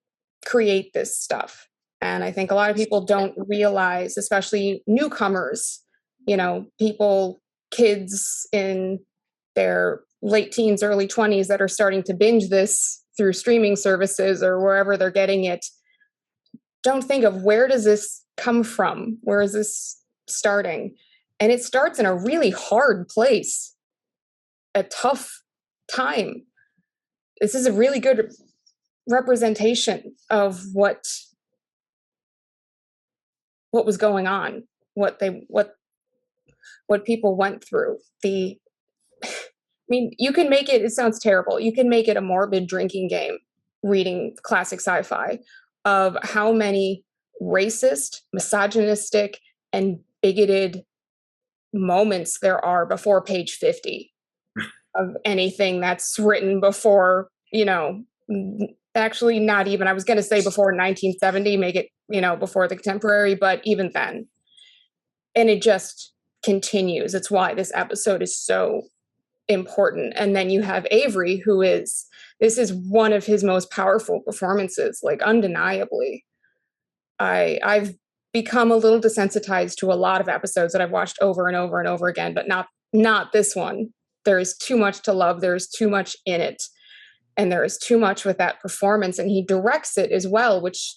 create this stuff. And I think a lot of people don't realize, especially newcomers, kids in their late teens, early 20s that are starting to binge this through streaming services or wherever they're getting it, don't think of, where does this come from? Where is this starting? And it starts in a really hard place, a tough time. This is a really good representation of what was going on, what people went through. You can make it sounds terrible. You can make it a morbid drinking game, reading classic sci-fi, of how many racist, misogynistic, and bigoted moments there are before page 50 of anything that's written before, actually not even, I was going to say before 1970, make it, before the contemporary, but even then. And it just continues. It's why this episode is so important. And then you have Avery, this is one of his most powerful performances, like undeniably. I've become a little desensitized to a lot of episodes that I've watched over and over and over again, but not this one. There is too much to love. There is too much in it. And there is too much with that performance. And he directs it as well, which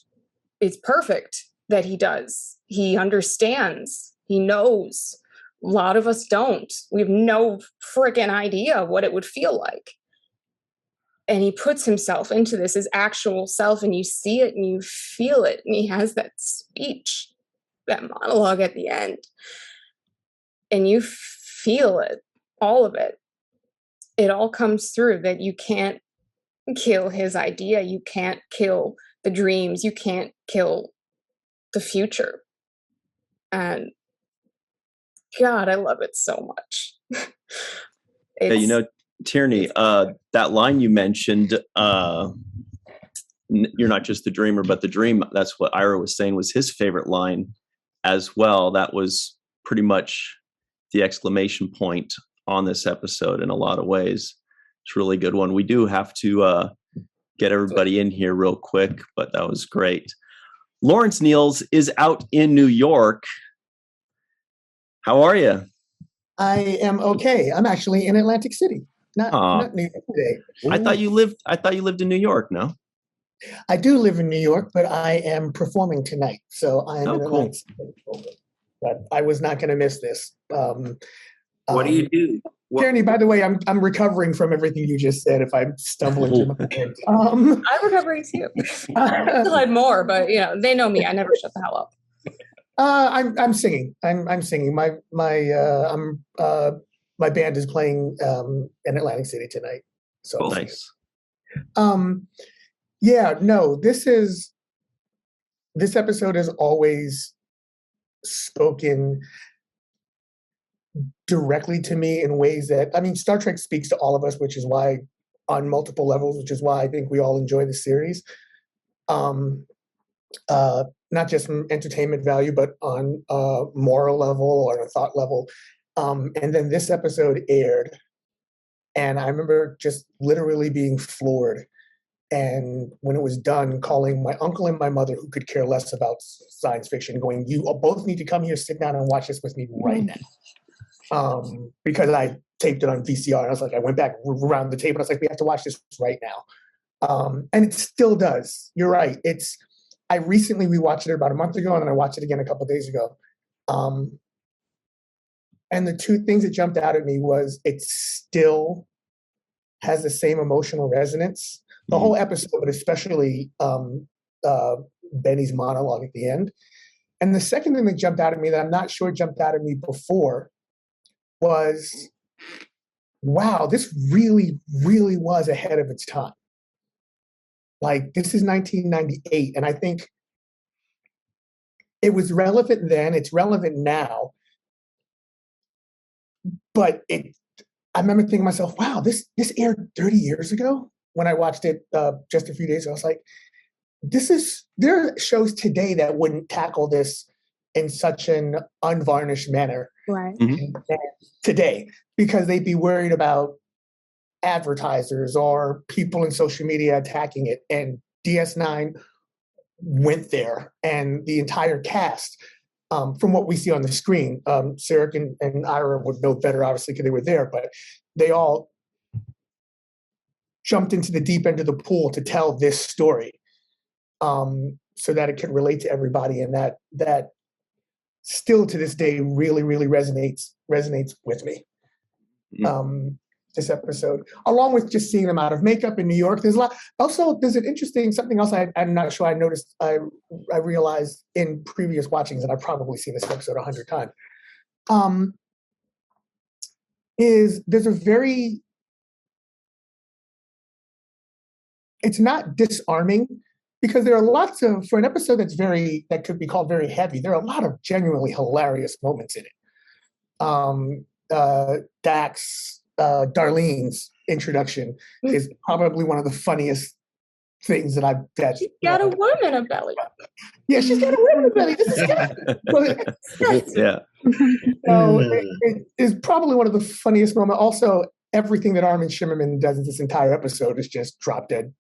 is perfect that he does. He understands. He knows. A lot of us don't. We have no freaking idea what it would feel like. And he puts himself into this, his actual self, and you see it and you feel it. And he has that speech, that monologue at the end. And you feel it, all of it. It all comes through, that you can't kill his idea. You can't kill the dreams. You can't kill the future. And God, I love it so much. Tierney, that line you mentioned, you're not just the dreamer, but the dream. That's what Ira was saying was his favorite line as well. That was pretty much the exclamation point on this episode in a lot of ways. It's a really good one. We do have to get everybody in here real quick, but that was great. Lawrence Niels is out in New York. How are you? I am okay. I'm actually in Atlantic City, not New York today. I thought you lived in New York. No, I do live in New York, but I am performing tonight, so I am in Atlantic City. But I was not going to miss this. What do you do? Tierney, by the way, I'm recovering from everything you just said. If I'm stumbling through my head, I'm recovering too. I still had more, but they know me. I never shut the hell up. I'm singing. I'm singing. My band is playing in Atlantic City tonight. So nice. This episode has always spoken directly to me in ways that, Star Trek speaks to all of us, which is why, on multiple levels, which is why I think we all enjoy the series. Not just from entertainment value, but on a moral level or a thought level. And then this episode aired, and I remember just literally being floored. And when it was done, calling my uncle and my mother, who could care less about science fiction, going, "You both need to come here, sit down and watch this with me right now." Because I taped it on VCR. And I was like, I went back around the table. And I was like, we have to watch this right now. And it still does. You're right. I recently rewatched it about a month ago, and then I watched it again a couple of days ago. And the two things that jumped out at me was it still has the same emotional resonance. The whole episode, but especially Benny's monologue at the end. And the second thing that jumped out at me that I'm not sure jumped out at me before was, wow, this really, really was ahead of its time. Like, this is 1998, and I think it was relevant then, it's relevant now, but I remember thinking to myself, wow, this aired 30 years ago when I watched it just a few days ago. I was like, there are shows today that wouldn't tackle this in such an unvarnished manner Right. today, because they'd be worried about advertisers or people in social media attacking it. And DS9 went there, and the entire cast, from what we see on the screen, Cirroc and Ira would know better, obviously, because they were there, but they all jumped into the deep end of the pool to tell this story, so that it could relate to everybody. And that still to this day really, really resonates with me. This episode, along with just seeing them out of makeup in New York. There's a lot. Also, there's something else I'm not sure I noticed. I realized in previous watchings, and I've probably seen this episode 100 times. There's a very, it's not disarming, because there are lots of, for an episode that could be called very heavy, there are a lot of genuinely hilarious moments in it. Darlene's introduction is probably one of the funniest things that I've. She's got a worm in her belly. Yeah, she's got a worm in her belly. This is good. Yeah. So it is probably one of the funniest moments. Also, everything that Armin Shimmerman does in this entire episode is just drop dead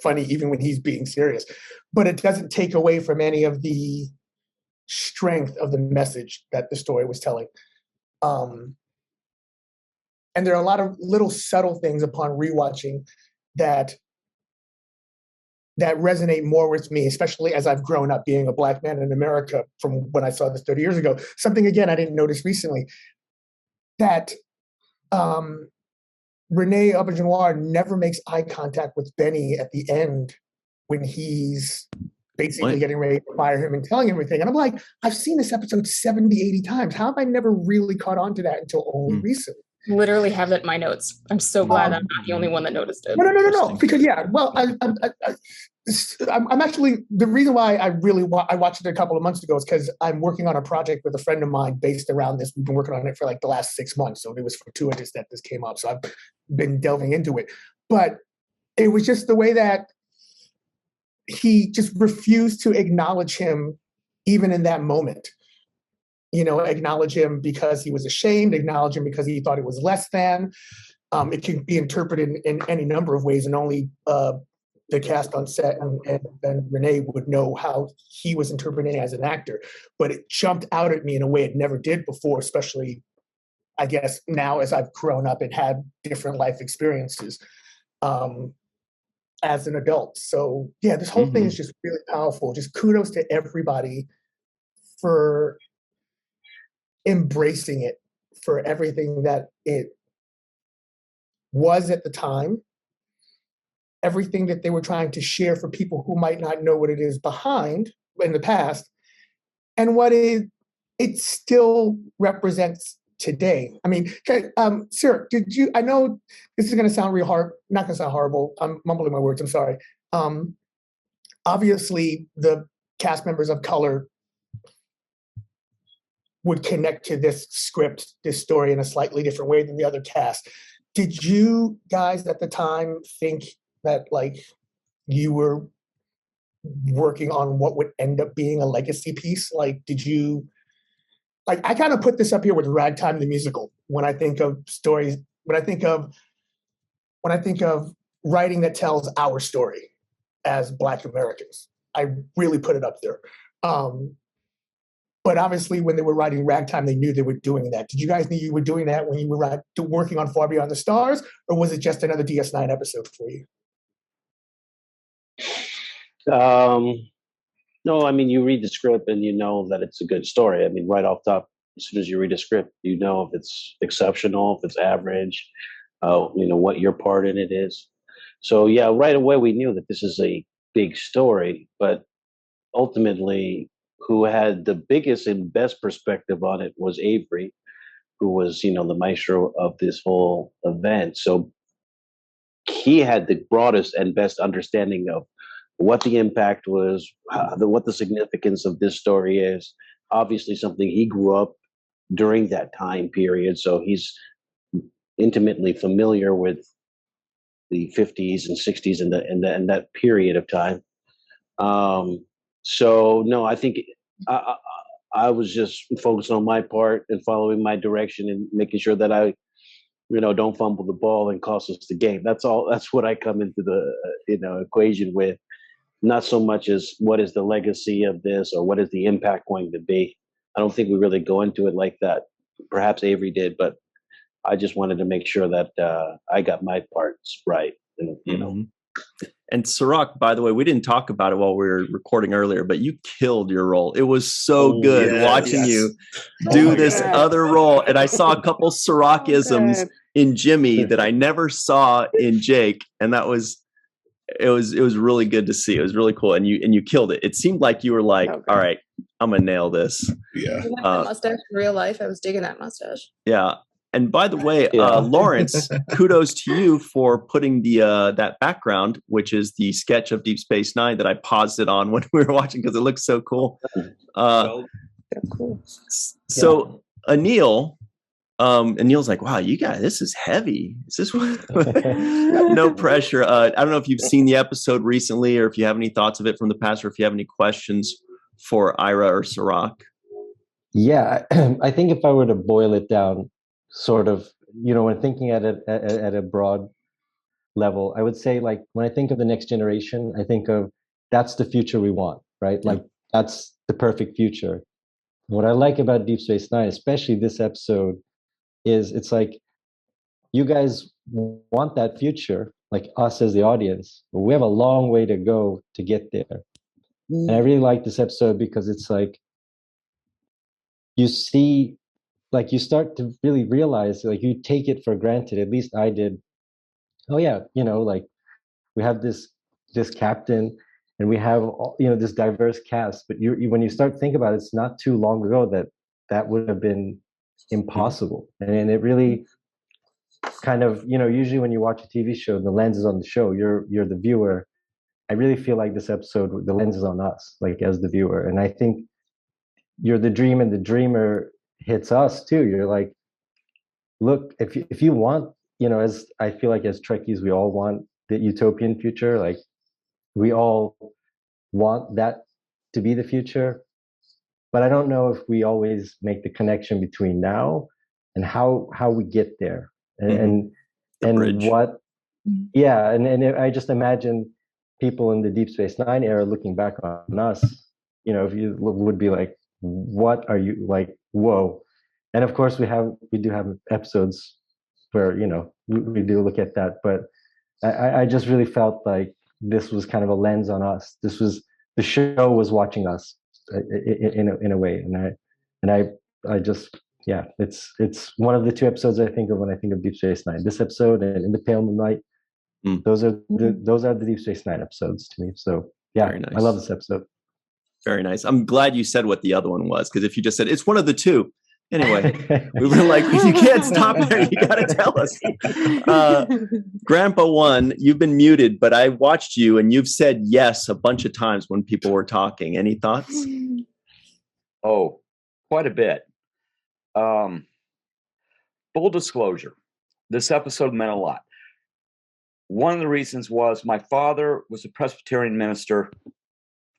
funny, even when he's being serious. But it doesn't take away from any of the strength of the message that the story was telling. And there are a lot of little subtle things upon rewatching that resonate more with me, especially as I've grown up being a Black man in America from when I saw this 30 years ago. Something, again, I didn't notice recently, that Rene Auberjonois never makes eye contact with Benny at the end when he's basically getting ready to fire him and telling him everything. And I'm like, I've seen this episode 70, 80 times. How have I never really caught on to that until only recently? Literally have that in my notes. I'm so glad I'm not the only one that noticed it. No. Because well, I'm actually, the reason why I watched it a couple of months ago is because I'm working on a project with a friend of mine based around this. We've been working on it for like the last 6 months, so it was fortuitous that this came up. So I've been delving into it, but it was just the way that he just refused to acknowledge him, even in that moment. Acknowledge him because he was ashamed, acknowledge him because he thought it was less than. It can be interpreted in any number of ways, and only the cast on set and Rene would know how he was interpreting as an actor. But it jumped out at me in a way it never did before, especially, I guess, now as I've grown up and had different life experiences as an adult. So, yeah, this whole thing is just really powerful. Just kudos to everybody for embracing it for everything that it was at the time, everything that they were trying to share for people who might not know what it is behind in the past, and what it still represents today. I mean, Cirroc, I know this is going to sound not going to sound horrible. I'm mumbling my words, I'm sorry. Obviously, the cast members of color would connect to this script, this story, in a slightly different way than the other cast. Did you guys at the time think that, like, you were working on what would end up being a legacy piece? Like, I kind of put this up here with Ragtime the Musical when I think of stories, when I think of writing that tells our story as Black Americans. I really put it up there. But obviously, when they were writing Ragtime, they knew they were doing that. Did you guys know you were doing that when you were working on Far Beyond the Stars, or was it just another DS9 episode for you? No, I mean, you read the script and you know that it's a good story. I mean, right off top, as soon as you read a script, you know if it's exceptional, if it's average, what your part in it is. So yeah, right away we knew that this is a big story, but ultimately, who had the biggest and best perspective on it was Avery, who was, the maestro of this whole event. So he had the broadest and best understanding of what the impact was, what the significance of this story is. Obviously, something he grew up during that time period, so he's intimately familiar with the 50s and 60s and that period of time. So no, I think I was just focused on my part and following my direction and making sure that I don't fumble the ball and cost us the game. That's all. That's what I come into the equation with. Not so much as what is the legacy of this or what is the impact going to be. I don't think we really go into it like that. Perhaps Avery did, but I just wanted to make sure that I got my parts right. And, And Cirroc, by the way, we didn't talk about it while we were recording earlier, but you killed your role. It was so good watching you do this other role. And I saw a couple Cirroc-isms in Jimmy that I never saw in Jake. And it was really good to see. It was really cool. And you killed it. It seemed like you were like, all right, I'm going to nail this. Yeah. That mustache in real life. I was digging that mustache. Yeah. And by the way, Lawrence, kudos to you for putting the that background, which is the sketch of Deep Space Nine that I paused it on when we were watching because it looks so cool. Cool. So Anil, Anil's like, wow, you guys, this is heavy. Is this no pressure? I don't know if you've seen the episode recently or if you have any thoughts of it from the past or if you have any questions for Ira or Cirroc. Yeah, I think if I were to boil it down, sort of, when thinking at a broad level, I would say, like, when I think of the next generation, I think of that's the future we want, right? Yeah. Like, that's the perfect future. What I like about Deep Space Nine, especially this episode, is it's like you guys want that future, like us as the audience, but we have a long way to go to get there. And I really like this episode because it's like you see, like, you start to really realize, like, you take it for granted, at least I did. Oh yeah, like, we have this captain and we have, this diverse cast, but when you start thinking about it, it's not too long ago that would have been impossible. And it really kind of, usually when you watch a TV show, the lens is on the show, you're the viewer. I really feel like this episode, the lens is on us, like, as the viewer. And I think you're the dream and the dreamer hits us too. You're like, look, if you want, as I feel like as Trekkies, we all want the utopian future. Like, we all want that to be the future, but I don't know if we always make the connection between now and how we get there. And what, and I just imagine people in the Deep Space Nine era looking back on us, if you would be like, what are you, like, whoa. And of course we do have episodes where, we do look at that, but I just really felt like this was kind of a lens on us. The show was watching us in a way. And I just, it's one of the two episodes I think of when I think of Deep Space Nine. This episode and In the Pale Moonlight, those are the Deep Space Nine episodes to me. So yeah, nice. I love this episode. Very nice. I'm glad you said what the other one was, because if you just said it's one of the two, anyway, we were like, you can't stop there. You got to tell us. Grandpa One, you've been muted, but I watched you and you've said yes a bunch of times when people were talking. Any thoughts? Oh, quite a bit. Full disclosure, this episode meant a lot. One of the reasons was my father was a Presbyterian minister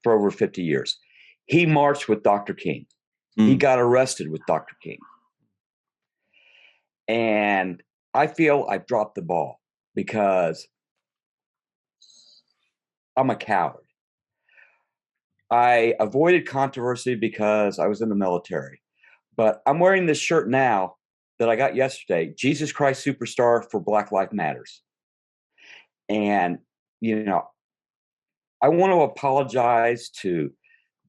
for over 50 years. He marched with Dr. King. He got arrested with Dr. King. And I feel I've dropped the ball because I'm a coward. I avoided controversy because I was in the military. But I'm wearing this shirt now that I got yesterday, Jesus Christ Superstar for Black Lives Matters. And, I want to apologize to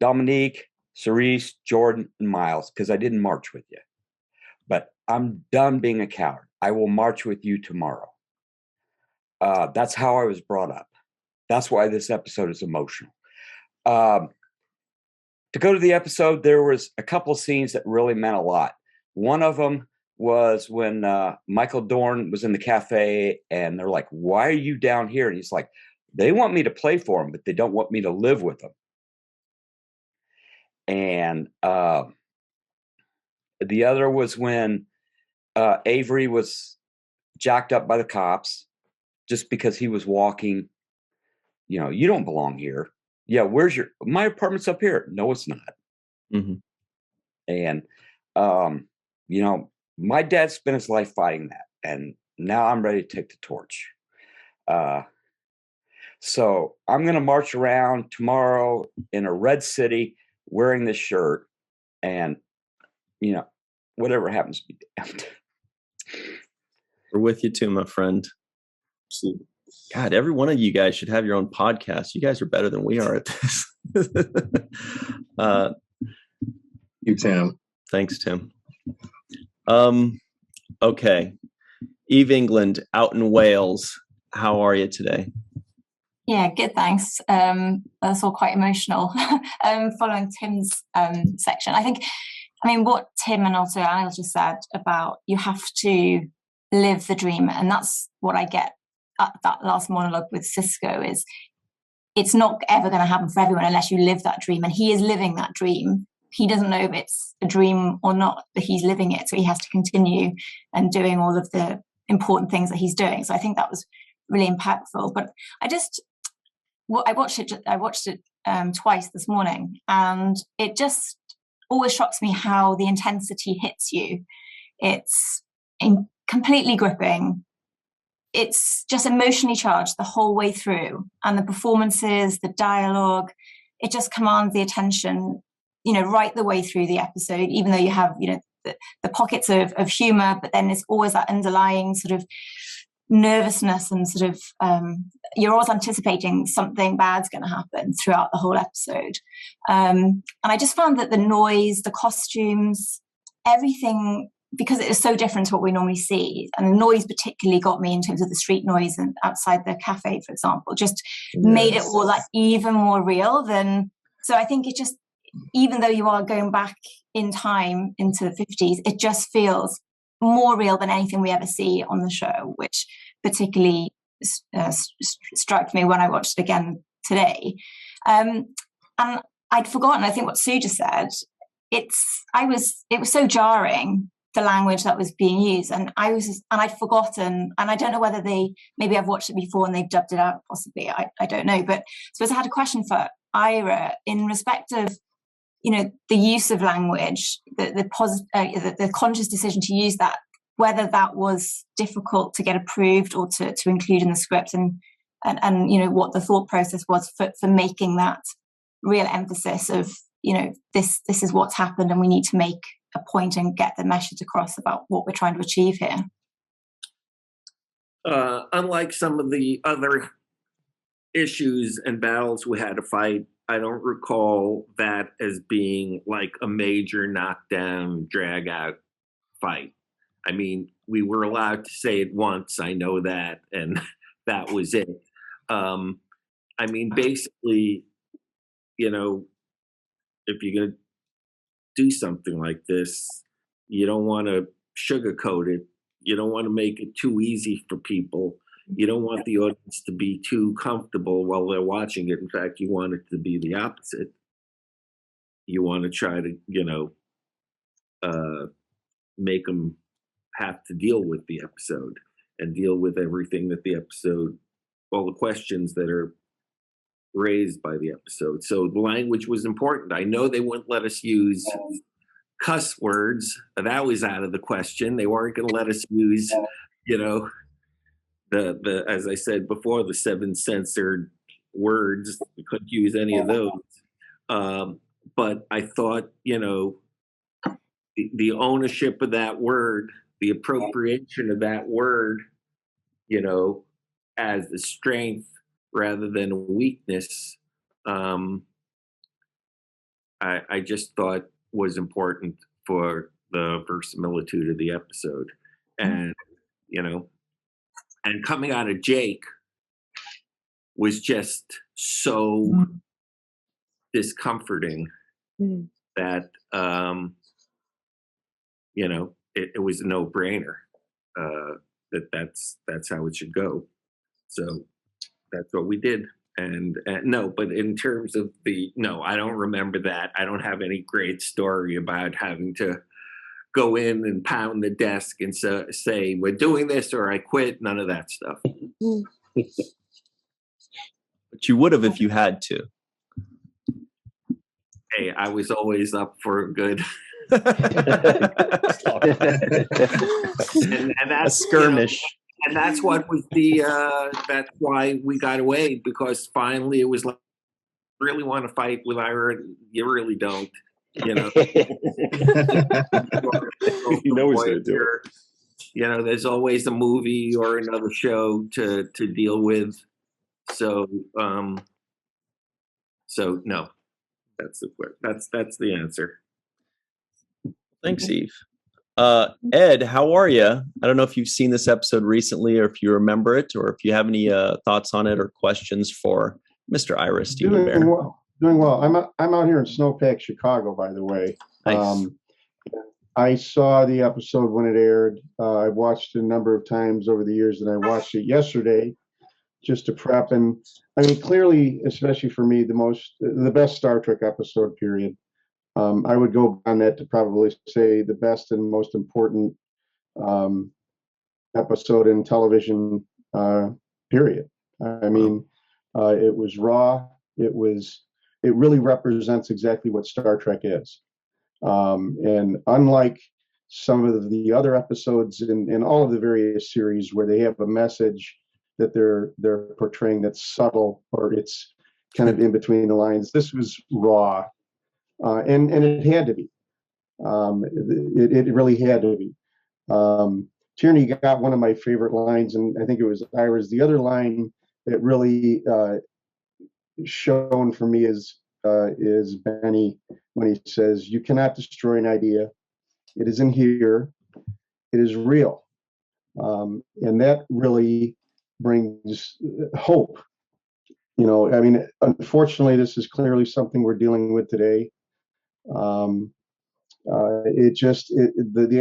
Dominique, Cerise, Jordan, and Miles because I didn't march with you. But I'm done being a coward. I will march with you tomorrow. That's how I was brought up. That's why this episode is emotional. To go to the episode, there was a couple of scenes that really meant a lot. One of them was when Michael Dorn was in the cafe and they're like, why are you down here? And he's like, they want me to play for them, but they don't want me to live with them. And the other was when Avery was jacked up by the cops just because he was walking. You know, you don't belong here. Yeah, my apartment's up here. No, it's not. Mm-hmm. And, you know, my dad spent his life fighting that. And now I'm ready to take the torch. So I'm going to march around tomorrow in a red city wearing this shirt. And, you know, whatever happens to be damned. We're with you too, my friend. God, every one of you guys should have your own podcast. You guys are better than we are at this. You, Tim. Thanks, Tim. Okay. Eve England out in Wales. How are you today? Yeah, good, thanks. That's all quite emotional. Following Tim's section, I mean, what Tim and also Anil just said about you have to live the dream, and that's what I get at that last monologue with Sisko is it's not ever going to happen for everyone unless you live that dream, and he is living that dream. He doesn't know if it's a dream or not, but he's living it, so he has to continue and doing all of the important things that he's doing. So I think that was really impactful. But I watched it twice this morning, and it just always shocks me how the intensity hits you. It's completely gripping. It's just emotionally charged the whole way through, and the performances, the dialogue, it just commands the attention, you know, right the way through the episode, even though you have, you know, the pockets of humor, but then there's always that underlying sort of nervousness and sort of you're always anticipating something bad's going to happen throughout the whole episode. And I just found that the noise, the costumes, everything, because it is so different to what we normally see, and the noise particularly got me in terms of the street noise and outside the cafe, for example, just made it all like even more real than. So I think it just, even though you are going back in time into the 50s, it just feels more real than anything we ever see on the show, which particularly struck me when I watched it again today. And I'd forgotten, I think what Sue just said, it was so jarring, the language that was being used, and I'd forgotten, and I don't know whether maybe I've watched it before and they've dubbed it out, possibly, I don't know. But so I had a question for Ira in respect of, you know, the use of language, the conscious decision to use that, whether that was difficult to get approved or to include in the script, and you know, what the thought process was for making that real emphasis of, you know, this is what's happened and we need to make a point and get the message across about what we're trying to achieve here. Unlike some of the other issues and battles we had to fight, I don't recall that as being like a major knockdown, drag out fight. I mean, we were allowed to say it once, I know that, and that was it. I mean, basically, you know, if you're going to do something like this, you don't want to sugarcoat it. You don't want to make it too easy for people. You don't want the audience to be too comfortable while they're watching it. In fact, you want it to be the opposite. You want to try to, you know, make them have to deal with the episode and deal with everything that the episode, all the questions that are raised by the episode. So the language was important. I know they wouldn't let us use cuss words. That was out of the question. They weren't going to let us use, you know, the as I said before, the 7 censored words. We couldn't use any of those. But I thought, you know, the ownership of that word, the appropriation of that word, you know, as the strength rather than a weakness, I just thought was important for the verisimilitude of the episode. And, you know, and coming out of Jake was just so discomforting that, you know, it was a no-brainer that's how it should go. So that's what we did. And no, but in terms of no, I don't remember that. I don't have any great story about having to go in and pound the desk and say, we're doing this or I quit. None of that stuff. But you would have if you had to. Hey, I was always up for a good and that's a skirmish. You know, and that's what was that's why we got away, because finally it was like, really want to fight with IRA? You really don't, you know. You know he's going to do it. You know, there's always a movie or another show to deal with. So, so no, that's the answer. Thanks, Eve. Ed, how are you? I don't know if you've seen this episode recently or if you remember it or if you have any thoughts on it or questions for Mr. Ira Stephen Bear. Doing well. I'm out here in snowpack Chicago, by the way. Nice. I saw the episode when it aired. I've watched it a number of times over the years, and I watched it yesterday just to prep. And I mean, clearly, especially for me, the best Star Trek episode, period. I would go on that to probably say the best and most important episode in television, period. I mean, it was raw. It really represents exactly what Star Trek is. And unlike some of the other episodes in all of the various series where they have a message that they're portraying that's subtle or it's kind of in between the lines, this was raw. And it had to be. It really had to be. Tierney got one of my favorite lines, and I think it was Ira's. The other line that really shone for me is Benny when he says, "You cannot destroy an idea. It isn't here. It is real," and that really brings hope. You know, I mean, unfortunately, this is clearly something we're dealing with today. The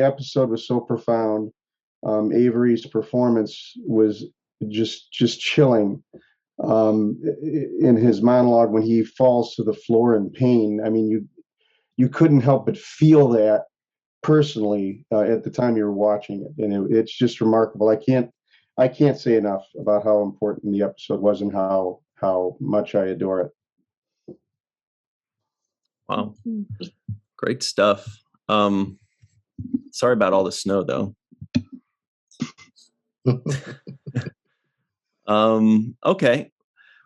episode was so profound. Avery's performance was just chilling. In his monologue when he falls to the floor in pain, I mean, you couldn't help but feel that personally at the time you were watching it, and it's just remarkable. I can't say enough about how important the episode was and how much I adore it. Wow. Great stuff. Sorry about all the snow though. Okay.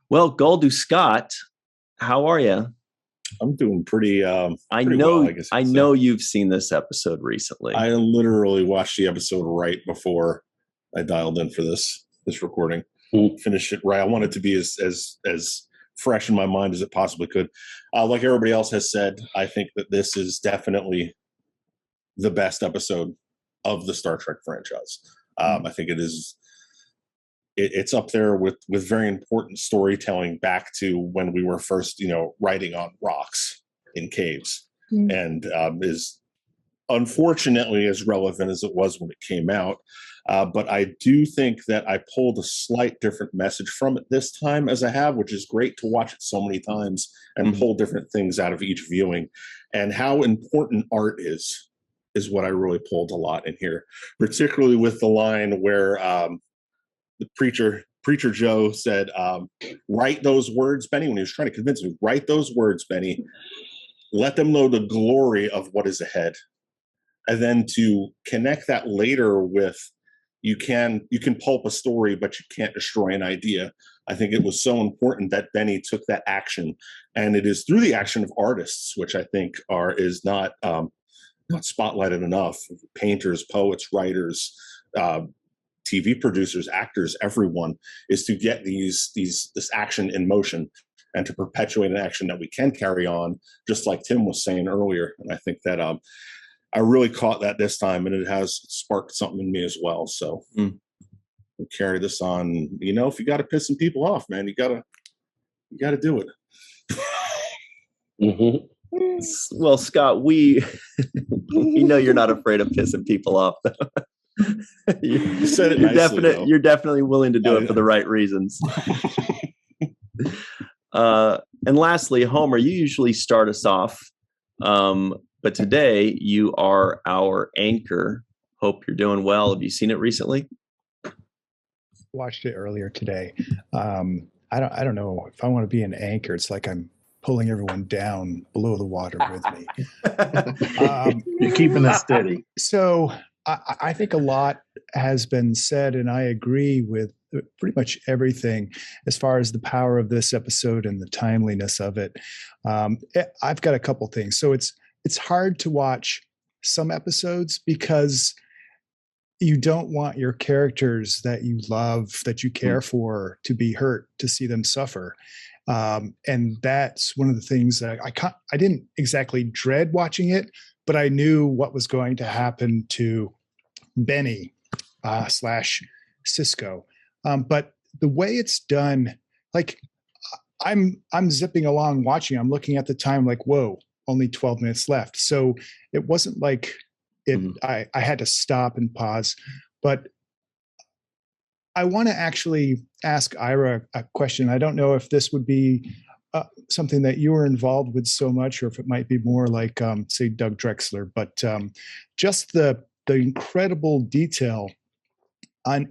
Well, Goldu Scott, how are you? I'm doing pretty I know well, I know you've seen this episode recently. I literally watched the episode right before I dialed in for this recording. Finished it right. I want it to be as fresh in my mind as it possibly could. Like everybody else has said, I think that this is definitely the best episode of the Star Trek franchise. I think it is. It's up there with very important storytelling back to when we were first, writing on rocks in caves, and is unfortunately as relevant as it was when it came out. But I do think that I pulled a slight different message from it this time as I have, which is great to watch it so many times and pull different things out of each viewing. And how important art is what I really pulled a lot in here, particularly with the line where the Preacher Joe said, write those words, Benny, when he was trying to convince me, write those words, Benny. Let them know the glory of what is ahead. And then to connect that later with you can pulp a story, but you can't destroy an idea. I think it was so important that Benny took that action. And it is through the action of artists, which I think is not spotlighted enough. Painters, poets, writers, TV producers, actors, everyone, is to get this action in motion and to perpetuate an action that we can carry on, just like Tim was saying earlier. And I think that I really caught that this time, and it has sparked something in me as well. So we'll carry this on. You know, if you got to piss some people off, man, you gotta do it. Well, Scott, we know you're not afraid of pissing people off. You said it nicely, you're definitely willing to do it for the right reasons. And lastly, Homer, you usually start us off, but today you are our anchor. Hope you're doing well. Have you seen it recently? Watched it earlier today. I don't know if I want to be an anchor. It's like I'm pulling everyone down below the water with me. You're keeping it steady. So I think a lot has been said, and I agree with pretty much everything as far as the power of this episode and the timeliness of it. I've got a couple things. So it's hard to watch some episodes because you don't want your characters that you love, that you care for, to be hurt, to see them suffer. And that's one of the things that I didn't exactly dread watching it, but I knew what was going to happen to Benny / Sisko. But the way it's done, like I'm zipping along watching, I'm looking at the time like, whoa, only 12 minutes left. So it wasn't like I had to stop and pause, but I want to actually ask Ira a question. I don't know if this would be something that you were involved with so much, or if it might be more like, say, Doug Drexler, but just the incredible detail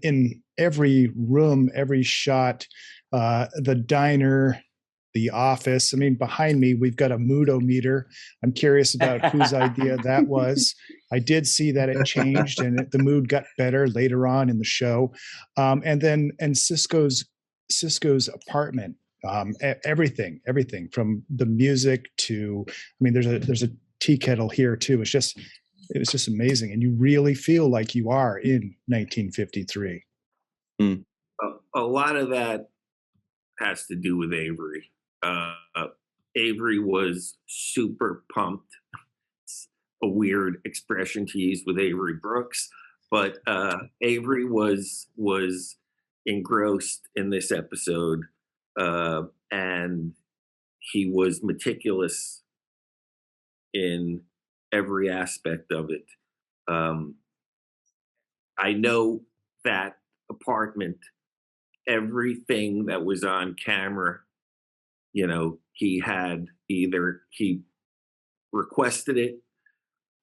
in every room, every shot, the diner, the office. I mean, behind me, we've got a moodometer. I'm curious about whose idea that was. I did see that it changed and the mood got better later on in the show. And Sisko's apartment, everything from the music to, I mean, there's a tea kettle here too. It was just amazing. And you really feel like you are in 1953. A lot of that has to do with Avery. Avery was super pumped. It's a weird expression to use with Avery Brooks, but Avery was engrossed in this episode, and he was meticulous in every aspect of it. I know that apartment, everything that was on camera, you know, he had either he requested it,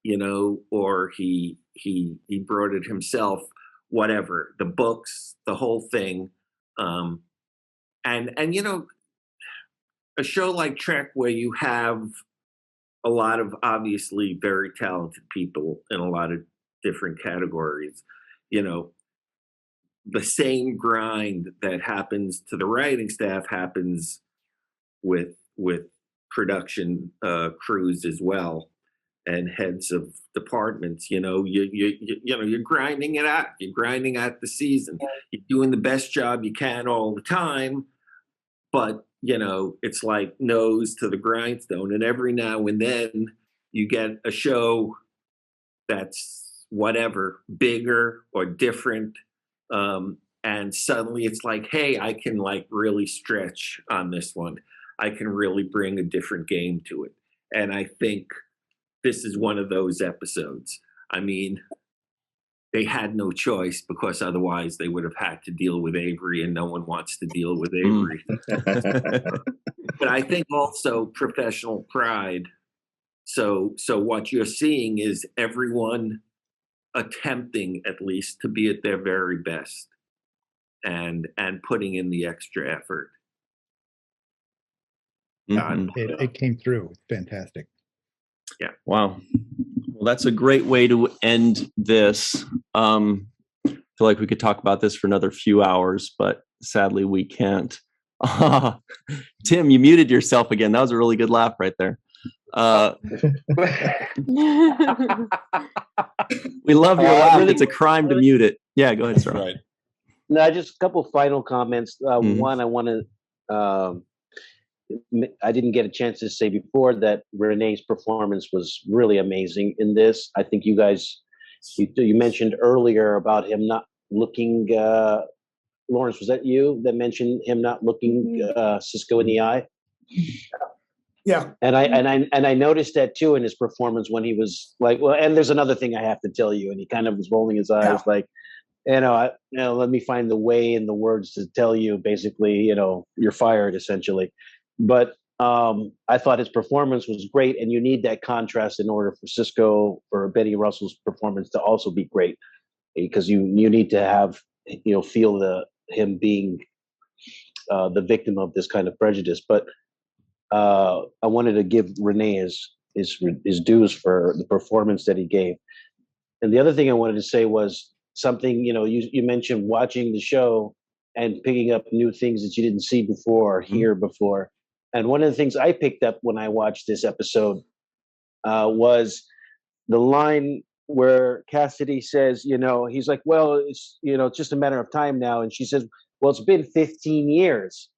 you know, or he brought it himself, whatever, the books, the whole thing. And you know, a show like Trek where you have a lot of obviously very talented people in a lot of different categories, you know, the same grind that happens to the writing staff happens with production crews as well, and heads of departments. You know, you're grinding it out. You're grinding out the season. You're doing the best job you can all the time, but you know, it's like nose to the grindstone. And every now and then you get a show that's whatever, bigger or different. And suddenly it's like, hey, I can like really stretch on this one. I can really bring a different game to it. And I think this is one of those episodes. I mean, they had no choice because otherwise they would have had to deal with Avery, and no one wants to deal with Avery. But I think also professional pride. So what you're seeing is everyone attempting at least to be at their very best and putting in the extra effort. It came through. It's fantastic. Yeah. Wow. Well, that's a great way to end this. I feel like we could talk about this for another few hours, but sadly we can't. Tim, you muted yourself again. That was a really good laugh right there. We love your laugh. It's a crime to mute it. Yeah, go ahead, sir. Right. No, just a couple final comments. One, I want to. I didn't get a chance to say before that Renee's performance was really amazing in this. I think you guys, you mentioned earlier about him not looking. Lawrence, was that you that mentioned him not looking Sisko in the eye? Yeah. And I noticed that too in his performance when he was like, well, and there's another thing I have to tell you, and he kind of was rolling his eyes like, let me find the way and the words to tell you, basically, you're fired essentially. But I thought his performance was great, and you need that contrast in order for Sisko, for Betty Russell's performance to also be great, because you need to have, feel him being the victim of this kind of prejudice. But I wanted to give Renee his dues for the performance that he gave. And the other thing I wanted to say was something, you mentioned watching the show and picking up new things that you didn't see before or hear before. And one of the things I picked up when I watched this episode was the line where Cassidy says, he's like, well, it's, just a matter of time now. And she says, well, it's been 15 years,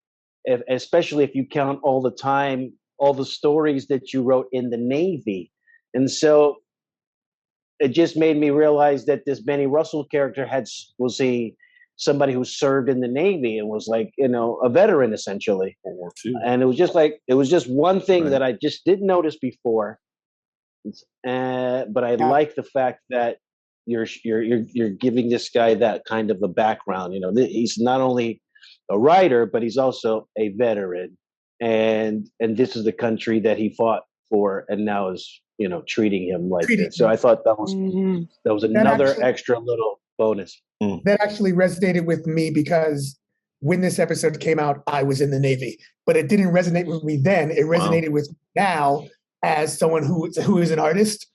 especially if you count all the time, all the stories that you wrote in the Navy. And so it just made me realize that this Benny Russell character was somebody who served in the Navy and was like, a veteran essentially. And it was just one thing that I just didn't notice before. But I like the fact that you're giving this guy that kind of a background. He's not only a writer, but he's also a veteran, and this is the country that he fought for, and now is treating him like this. So I thought that was another extra little bonus. That actually resonated with me, because when this episode came out, I was in the Navy, but it didn't resonate with me then. It resonated with me now as someone who is an artist,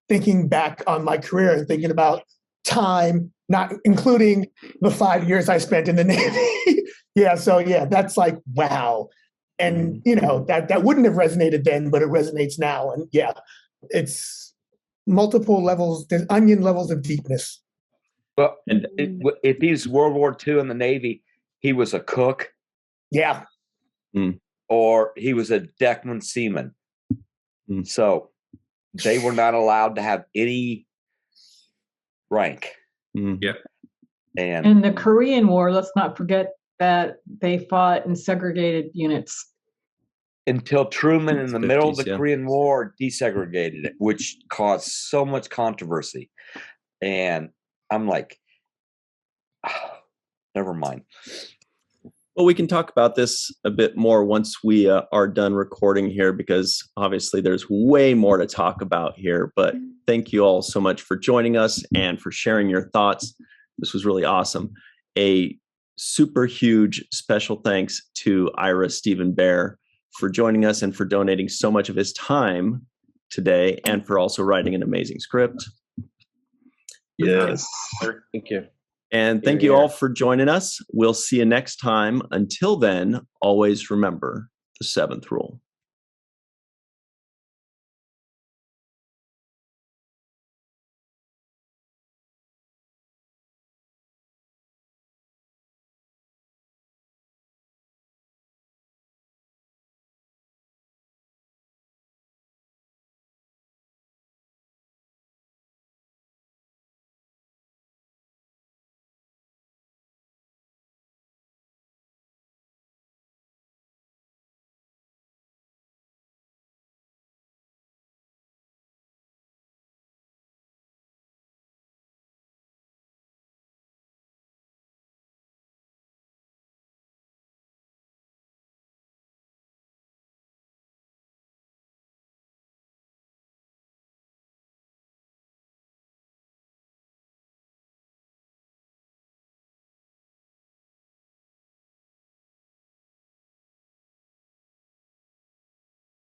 thinking back on my career and thinking about time, not including the 5 years I spent in the Navy. That's like, wow. And, that wouldn't have resonated then, but it resonates now. And it's multiple levels, there's onion levels of deepness. Well, if he's World War II in the Navy, he was a cook. Yeah. Or he was a deckman seaman. So they were not allowed to have any rank. Yeah. And in the Korean War, let's not forget that they fought in segregated units. Until Truman, in the middle of the Korean War, desegregated it, which caused so much controversy. And I'm like, never mind. Well, we can talk about this a bit more once we are done recording here, because obviously there's way more to talk about here. But thank you all so much for joining us and for sharing your thoughts. This was really awesome. A super huge special thanks to Ira Stephen Bear for joining us and for donating so much of his time today, and for also writing an amazing script. Yes. Thank you. And thank you all for joining us. We'll see you next time. Until then, always remember the 7th rule.